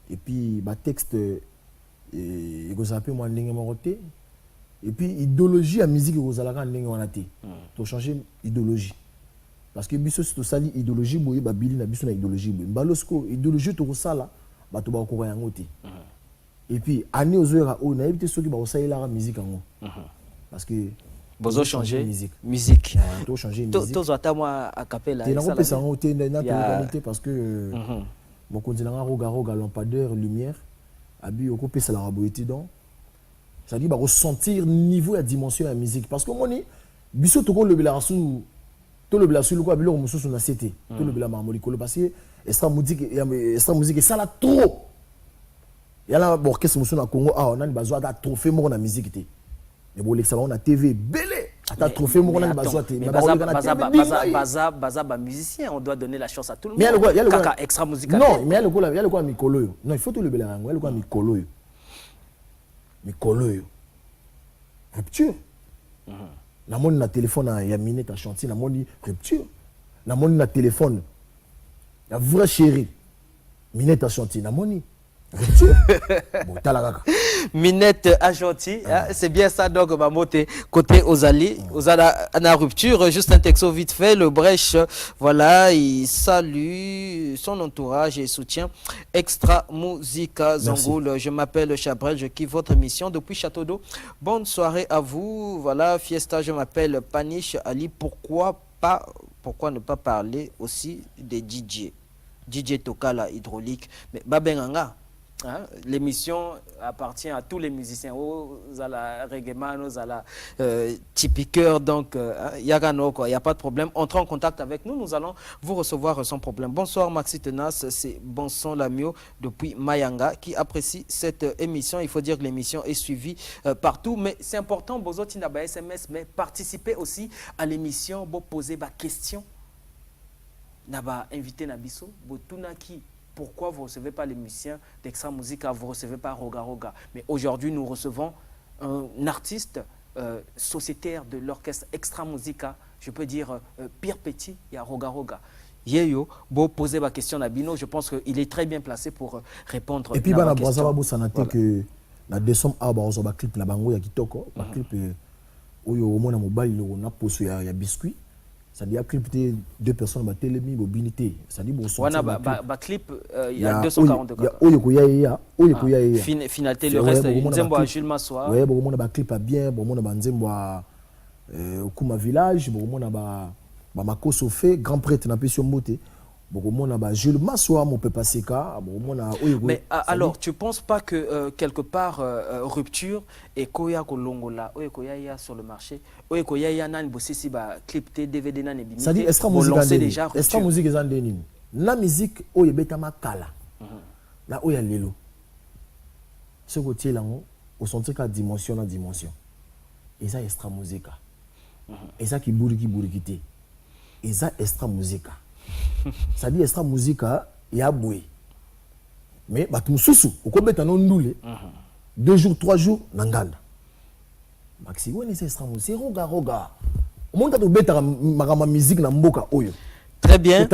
et puis ba texte et vous appelez moi ndenge moroté et puis idéologie à musique vous allez ndenge wanaté to changer idéologie parce que biso to sali idéologie boye ba bili na biso na idéologie boye mbalosko idéologie to sala ba to ba ko yango te et puis année aux heures on a évité ceux qui ba osala la musique en parce que bozo changer musique to changer musique to zata moi a capella te nango pesa ngo te na to parce que mon continent roga lampadaire lumière abi oko pesa la raboiti donc ça dit ba ressentir niveau et dimension de la musique parce que moni biso to ko le bilasu to le bilasu ko abilo mususu na cité to le bila mamoli ko parce que extra musique ça la trop yala orchestre mususu na Congo on a besoin d'un trophée mo na musique té mais bon l'extra on a TV belé Ata trophée mon on baza musicien, on doit donner la chance à tout le monde. Mais il y a le Kaka extra musical. Non, mais il y a le quoi mikolo. Non, il faut tout le belango, il y a le quoi mikolo. Mikolo. Rupture. Na moni na téléphone ya minute à chantier, na moni rupture. Na moni na téléphone. La vraie chérie. Minette à chantier, na moni. Minette à chantier, c'est bien ça donc Mamote côté Ozali, Ozala na rupture, juste un texto vite fait, le Brèche, voilà, il salue son entourage et soutient Extra Musica Zangoul. Je m'appelle Chabrel, je kiffe votre émission depuis Château d'Eau. Bonne soirée à vous. Voilà, Fiesta, je m'appelle Paniche Ali. Pourquoi ne pas parler aussi des DJ Tokala hydraulique, mais Babenganga. Hein? L'émission appartient à tous les musiciens, aux reggaeman, aux typiqueurs, donc il n'y a pas de problème. Entrez en contact avec nous, nous allons vous recevoir sans problème. Bonsoir Maxi Tenas, c'est Bonson Lamio depuis Mayanga qui apprécie cette émission. Il faut dire que l'émission est suivie partout, mais c'est important, Bozo Tinaba SMS, mais participez aussi à l'émission, vous posez des questions. Naba invité Nabiso, Botunaki. Pourquoi vous ne recevez pas les musiciens d'Extra Musica, vous ne recevez pas Roga Roga? Mais aujourd'hui, nous recevons un artiste sociétaire de l'orchestre Extra Musica, je peux dire Pierre Petit, il y a Roga Roga. Yeyo, beau poser ma question à Bino, je pense qu'il est très bien placé pour répondre. Et puis, la question. Que la deuxième a clip la bango ya kitoko, un clip où au moins mobile on a posé ya biscuit. Ça dit clip deux personnes ba télémi bobinité ça dit bon son clip il y a 240 il y a finalité le reste nzembo à Jules Massoa ouais bon on a clip bien bon on a nzembo à Kuma village bon on a ba makoso fait grand prêtre na pesio mbote bon on a ba Jules Massoa mon peut passer ka bon on a mais alors tu penses pas que quelque part rupture et koya kolongola koya sur le marché koya nan bosisi ba clip te DVD nan ebimité ça dit extra musique ezan denini la musique oyo betama kala la oya lelo ce côté là au sentir ka dimension na dimension et ça extra musique et ça qui burikité et ça extra musique ça dit extra musique ya boué mais batu mususu okobeta no ndule 2 jours 3 jours nanganda maxi woni c'est extra musique roga monta to beta ma musique na mboka oyo très bien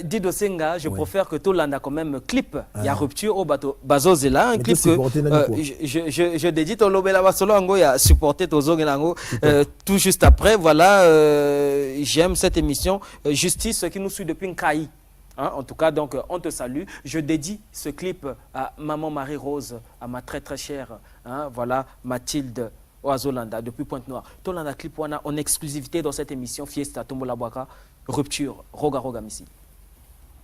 Dido Senga, je préfère que tout le monde a quand même clip. Il y a rupture au bateau Bazozela, un clip que je dédie au Lobela Basolo Ango, il y a supporté Tozo Genango tout juste après. Voilà, j'aime cette émission. Justice qui nous suit depuis Nkaï. Hein, en tout cas, donc, on te salue. Je dédie ce clip à Maman Marie-Rose, à ma très très chère, hein, voilà, Mathilde Oazolanda, depuis Pointe-Noire. Tout le monde a clip en exclusivité dans cette émission Fiesta Tombola Boaka. Rupture, Roga Roga Missi.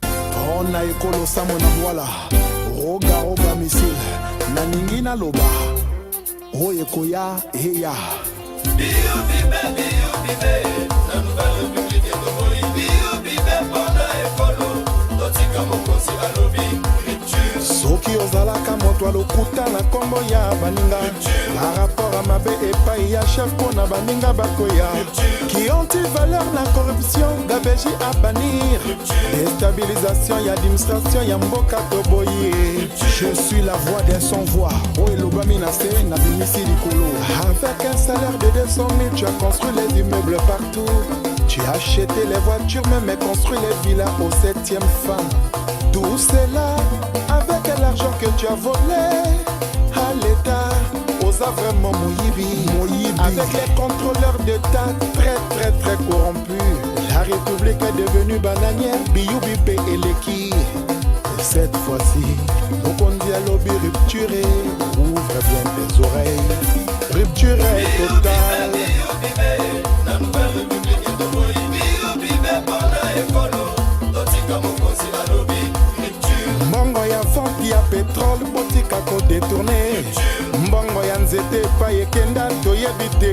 On a écolo samona voilà. Roga Roga Missi. Naningina loba. Oye koya heya. Bio bibe. La nouvelle république de Moli. Bio bibe pona écolo. Totika mokosi alobi. Soki ozalaka moto alokuta na kombo ya baninga par rapport à mabe epai ya chef pona baninga bakoya qui anti-valeur la corruption gabeji à bannir déstabilisation ya administration ya mboka toboye je suis la voix des sans voix o elobami na se na bimisi likolo avec un salaire de 200 000 tu as construit les immeubles partout tu as acheté les voitures même construit les villas au 7e fin tout cela avec l'argent que tu as volé à l'État, osa vraiment Moyibi. Avec les contrôleurs d'État très corrompus. La République est devenue bananière, Biyubi et Leki. Et cette fois-ci, Okondi a lobby rupturé. Ouvre bien tes oreilles. Rupture est totale. La nouvelle République est de Moyibi. Mbongo ya vente ya pétrole botika ko détourné mbongo ya nzete pa yekenda toyebi te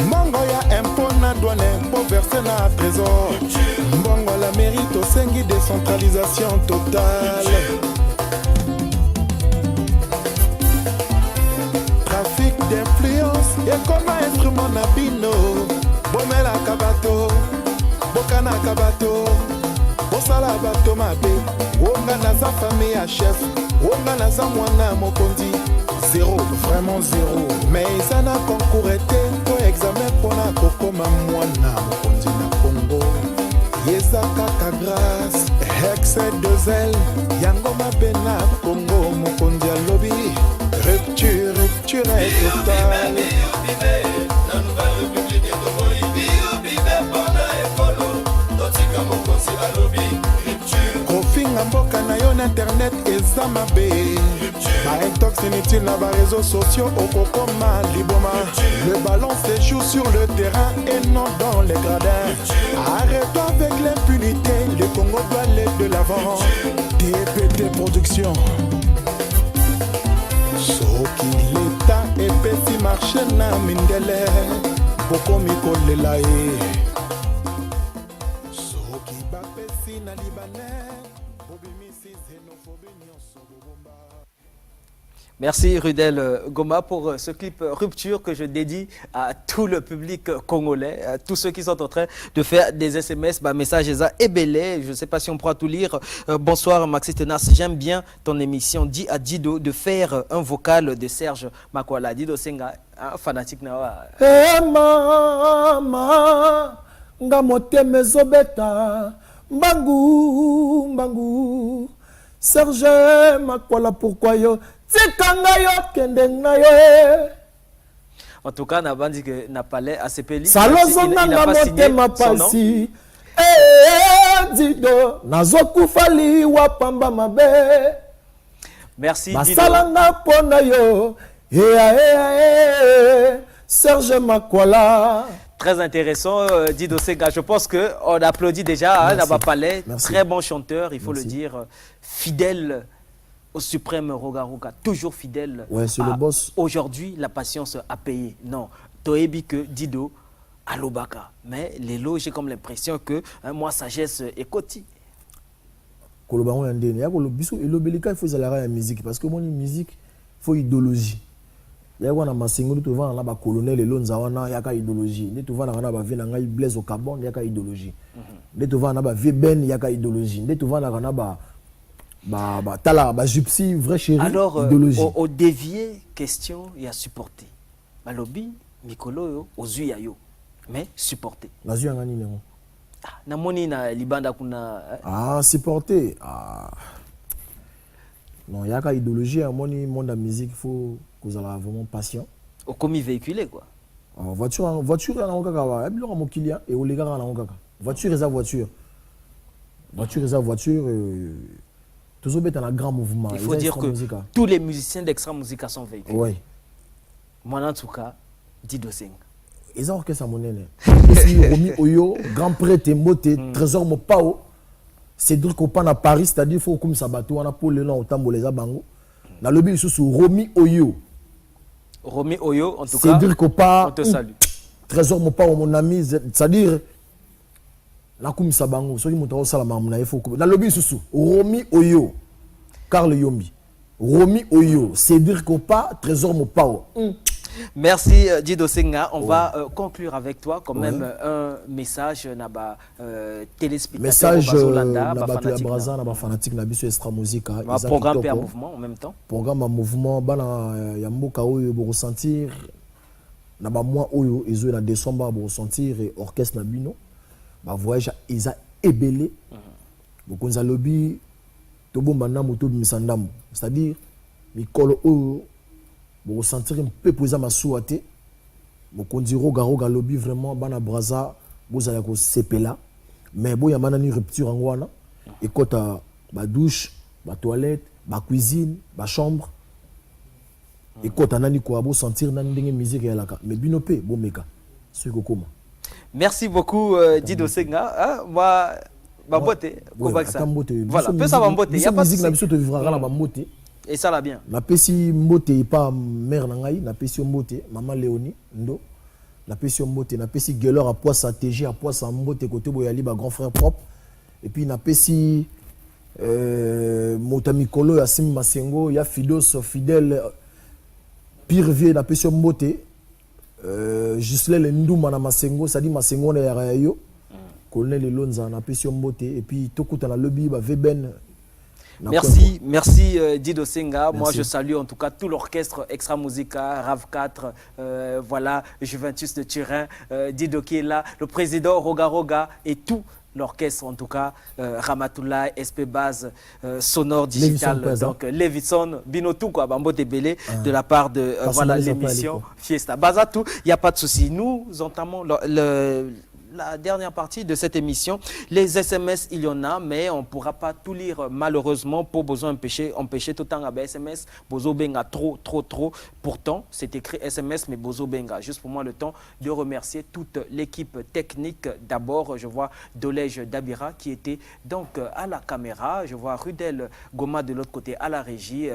mbongo ya impôt na douane po verser na trésor mbongo la mérite osengi décentralisation totale trafic d'influence et comme instrument na bino naza famille à chef onga naza mwana mokondi zéro vraiment zéro mais eza na concours te to examen mpona kokoma mwana mokondi na Congo yeza kaka grâce excès de zèle yango mabe na Congo mokondi alobi rupture est totale kofinga mboka na yo na internet eza mabe baintox inutile na bareseaux sociaux okokoma liboma le ballon se joue sur le terrain et non dans les gradins arrête-toi avec l'impunité le Congo doit aller de l'avant DPT Production soki l'état epesi marché na mindele bokomi kolela ye soki bapesi na libanais bobimisi xénophobie nyonso bobomba. Merci Rudel Goma pour ce clip Rupture que je dédie à tout le public congolais, à tous ceux qui sont en train de faire des SMS. Message est belé, je ne sais pas si on pourra tout lire. Bonsoir Maxi Tenas, j'aime bien ton émission. Dis à Dido de faire un vocal de Serge Makwala. Dido Senga, un fanatique nawa. Eh mama, nga moteme zobeta, mbangu. Serge Makwala pourquoi yo? En tout cas, n'a pas dit que n'a pas l'air à Sepeli. Salozonga na motema pasi. Dido nazoku fali wa pamba mabe. Merci Dido. Masalanga pona yo. Serge Makwala. Très intéressant, Dido Senga. Je pense qu'on applaudit déjà Naba Palais. Très bon chanteur, il faut le dire. Fidèle au suprême Rogaruka, toujours fidèle. Ouais, c'est le boss. Aujourd'hui, la patience a payé. Non, Toebi que Dido à l'Obaka. Mais les lots, j'ai comme l'impression que moi, sagesse est coti. Kolobaron yandene. Ya kolobiso elobelika il faut zalara la musique parce que mon musique faut idéologie. Ya wana masengo to vana ba colonel elonza wana yaka idéologie. Ne to vana na ba vina ngai Blaise au Cabon yaka idéologie. Ne to vana ba Veben yaka idéologie. Ne to vana na ba tala ba gypsy vrai chéri. Alors au dévier question il y a supporté. Balobi mikolo yo ozuya yo mais supporté. Nazuya ngani nengo. Na moni na libanda kuna supporté. Non, yaka idéologie à moni monde de musique faut que vous avez vraiment passion. Au commis véhiculé quoi. Voiture na ngaka ebilo ka mokilia et olega na ngaka. Voiture eza voiture. Voiture eza voiture. Toujours bête dans un grand mouvement. Il faut dire que tous les musiciens d'Extra Musica sont véhiculés. Oui. Moi, en tout cas, Dido Senga. Ils ont orchestre à mon aîné. Romi Oyo, Grand Prêtre Mbote, Trésor Mopao, Cédric Opan à Paris, c'est-à-dire qu'il faut comme ça bateau, on a pour le nom autant pour les abango. Dans le but, sous Romi Oyo. Romi Oyo, en tout cas. Cédric Opan. On te salue. Trésor Mopao, mon ami, c'est-à-dire. La koum sabango, ceux qui m'ont dit ça, il faut que. Dans le but, sous Romi Oyo, Karl Yombi, Romi Oyo, Cédric Opa, Trésor Mopao. Merci Dido Senga. On va conclure avec toi quand même un message naba téléspectateur. Message naba Braza naba fanatique nabi sur Extra Musica. Programme en mouvement en même temps. Programme en mouvement bana ya mboka oyo bo ressentir naba mois oyo ezo na décembre bo ressentir orchestre nabino. Ba voyage ils a ébélé. Bokonza lobby to bomba na moto misandam. C'est-à-dire mikolo oyo pour ressentir un peu pour ma souhaité pour dire roga lobby vraiment bana braza vous allez ko sepela mais bon y a une rupture en wana et quand ba douche ba toilette ba cuisine ba chambre et quand nani ko abo sentir nani ndenge musique ya laka mais binope bon meka ce ko koma. Merci beaucoup Dido Senga. Moi ba boté ko baksa voilà peu ça va boté y a pas de musique na biso to vivra la ba moté. Et ça l'a bien. Na pesi mbote pas mère nangai, na pesi mbote maman Léonie ndo. Na pesi mbote, na pesi gueuleur à poisse à TG à poisse à mbote côté boyali ba grand frère propre. Et puis na pesi Motamikolo ya Sim Masengo, ya Fidos fidèle pire vieux na pesi mbote. Gislel Ndouma na Masengo, ça dit Masengo na ya yo. Colonel Lonza na pesi mbote et puis tokuta na lobby ba Veben. Merci, merci Dido Senga. Moi, je salue en tout cas tout l'orchestre Extra Musica, RAV 4, voilà, Juventus de Turin, Dido qui est là, le président Roga Roga et tout l'orchestre en tout cas, Ramatoulaye, SP Base, Sonore Digital, donc Levison, Binotou, quoi, Bambo Debele, de la part de voilà l'émission Fiesta. Bazatou, il n'y a pas de souci. Nous entamons la dernière partie de cette émission. Les SMS, il y en a, mais on ne pourra pas tout lire malheureusement pour besoin empêcher tout le temps à SMS. Bozo Benga trop. Pourtant, c'est écrit SMS, mais Bozo Benga. Juste pour moi, le temps de remercier toute l'équipe technique. D'abord, je vois Dolège Dabira qui était donc à la caméra. Je vois Rudel Goma de l'autre côté à la régie.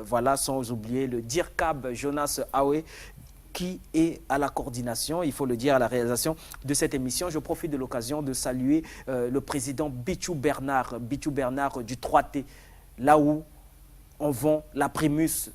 Voilà, sans oublier le Dirkab Jonas Awe qui est à la coordination, il faut le dire, à la réalisation de cette émission. Je profite de l'occasion de saluer le président Bichou Bernard du 3T, là où on vend la Primus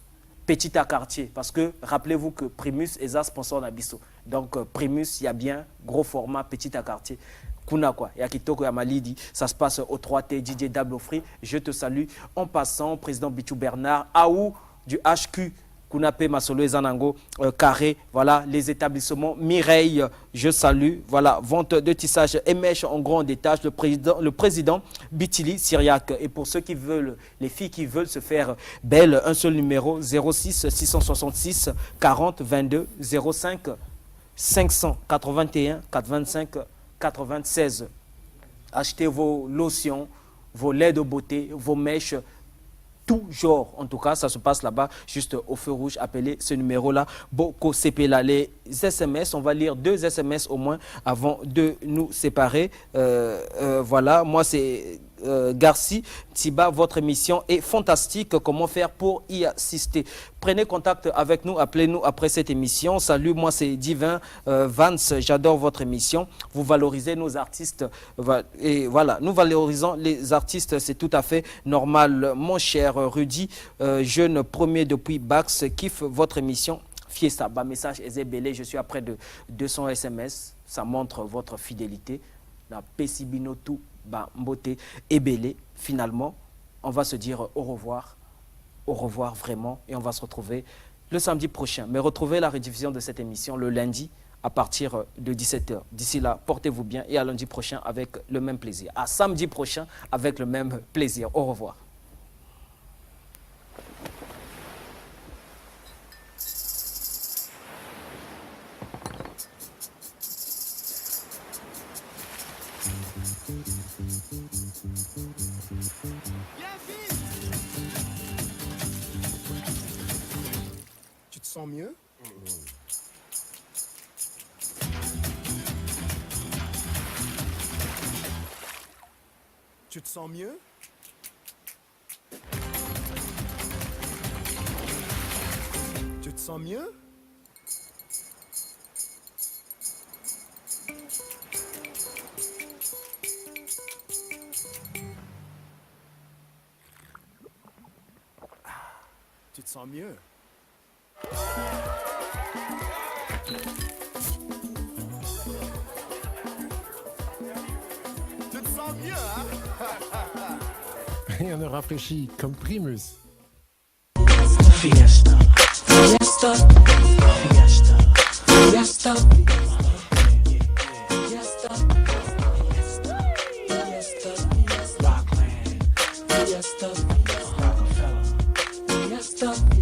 Petit à quartier. Parce que rappelez-vous que Primus est un sponsor d'Abisso. Donc Primus, il y a bien gros format Petit à quartier. Kuna quoi, Yakitoko Yamalidi, ça se passe au 3T, DJ Dablo Free. Je te salue en passant, président Bichou Bernard, Aou du HQ. Kunapé, Masolo et Zanango, Carré, voilà, les établissements Mireille, je salue, voilà, vente de tissage Emèche en grand détache, le président Bitili Syriac. Et pour ceux qui veulent, les filles qui veulent se faire belle, un seul numéro, 06 666 40 22 05 581 425 96. Achetez vos lotions, vos laits de beauté, vos mèches, tout genre, en tout cas, ça se passe là-bas, juste au feu rouge. Appelez ce numéro-là, Boko Sepela. Les SMS, on va lire 2 SMS au moins avant de nous séparer. Voilà, moi c'est Garci Tiba, votre émission est fantastique. Comment faire pour y assister? Prenez contact avec nous, appelez-nous après cette émission. Salut, moi c'est Divin Vance, j'adore votre émission. Vous valorisez nos artistes et voilà, nous valorisons les artistes, c'est tout à fait normal. Mon cher Rudy, jeune premier depuis Bax, kiffe votre émission. Fiesta, bas message Ezebele, je suis à près de 200 SMS, ça montre votre fidélité. La Pessibinotou, Mbote Ebele, finalement, on va se dire au revoir vraiment, et on va se retrouver le samedi prochain. Mais retrouvez la rediffusion de cette émission le lundi à partir de 17h. D'ici là, portez-vous bien et à lundi prochain avec le même plaisir. À samedi prochain avec le même plaisir. Au revoir. Tu te sens mieux? Tu te sens mieux? Tu te sens mieux? Tu te sens mieux? Tu te sens mieux, hein? Rien ne rafraîchit comme Primus. Fiesta, fiesta, fiesta, fiesta, fiesta, fiesta, Rockland, fiesta, Rockefeller, fiesta.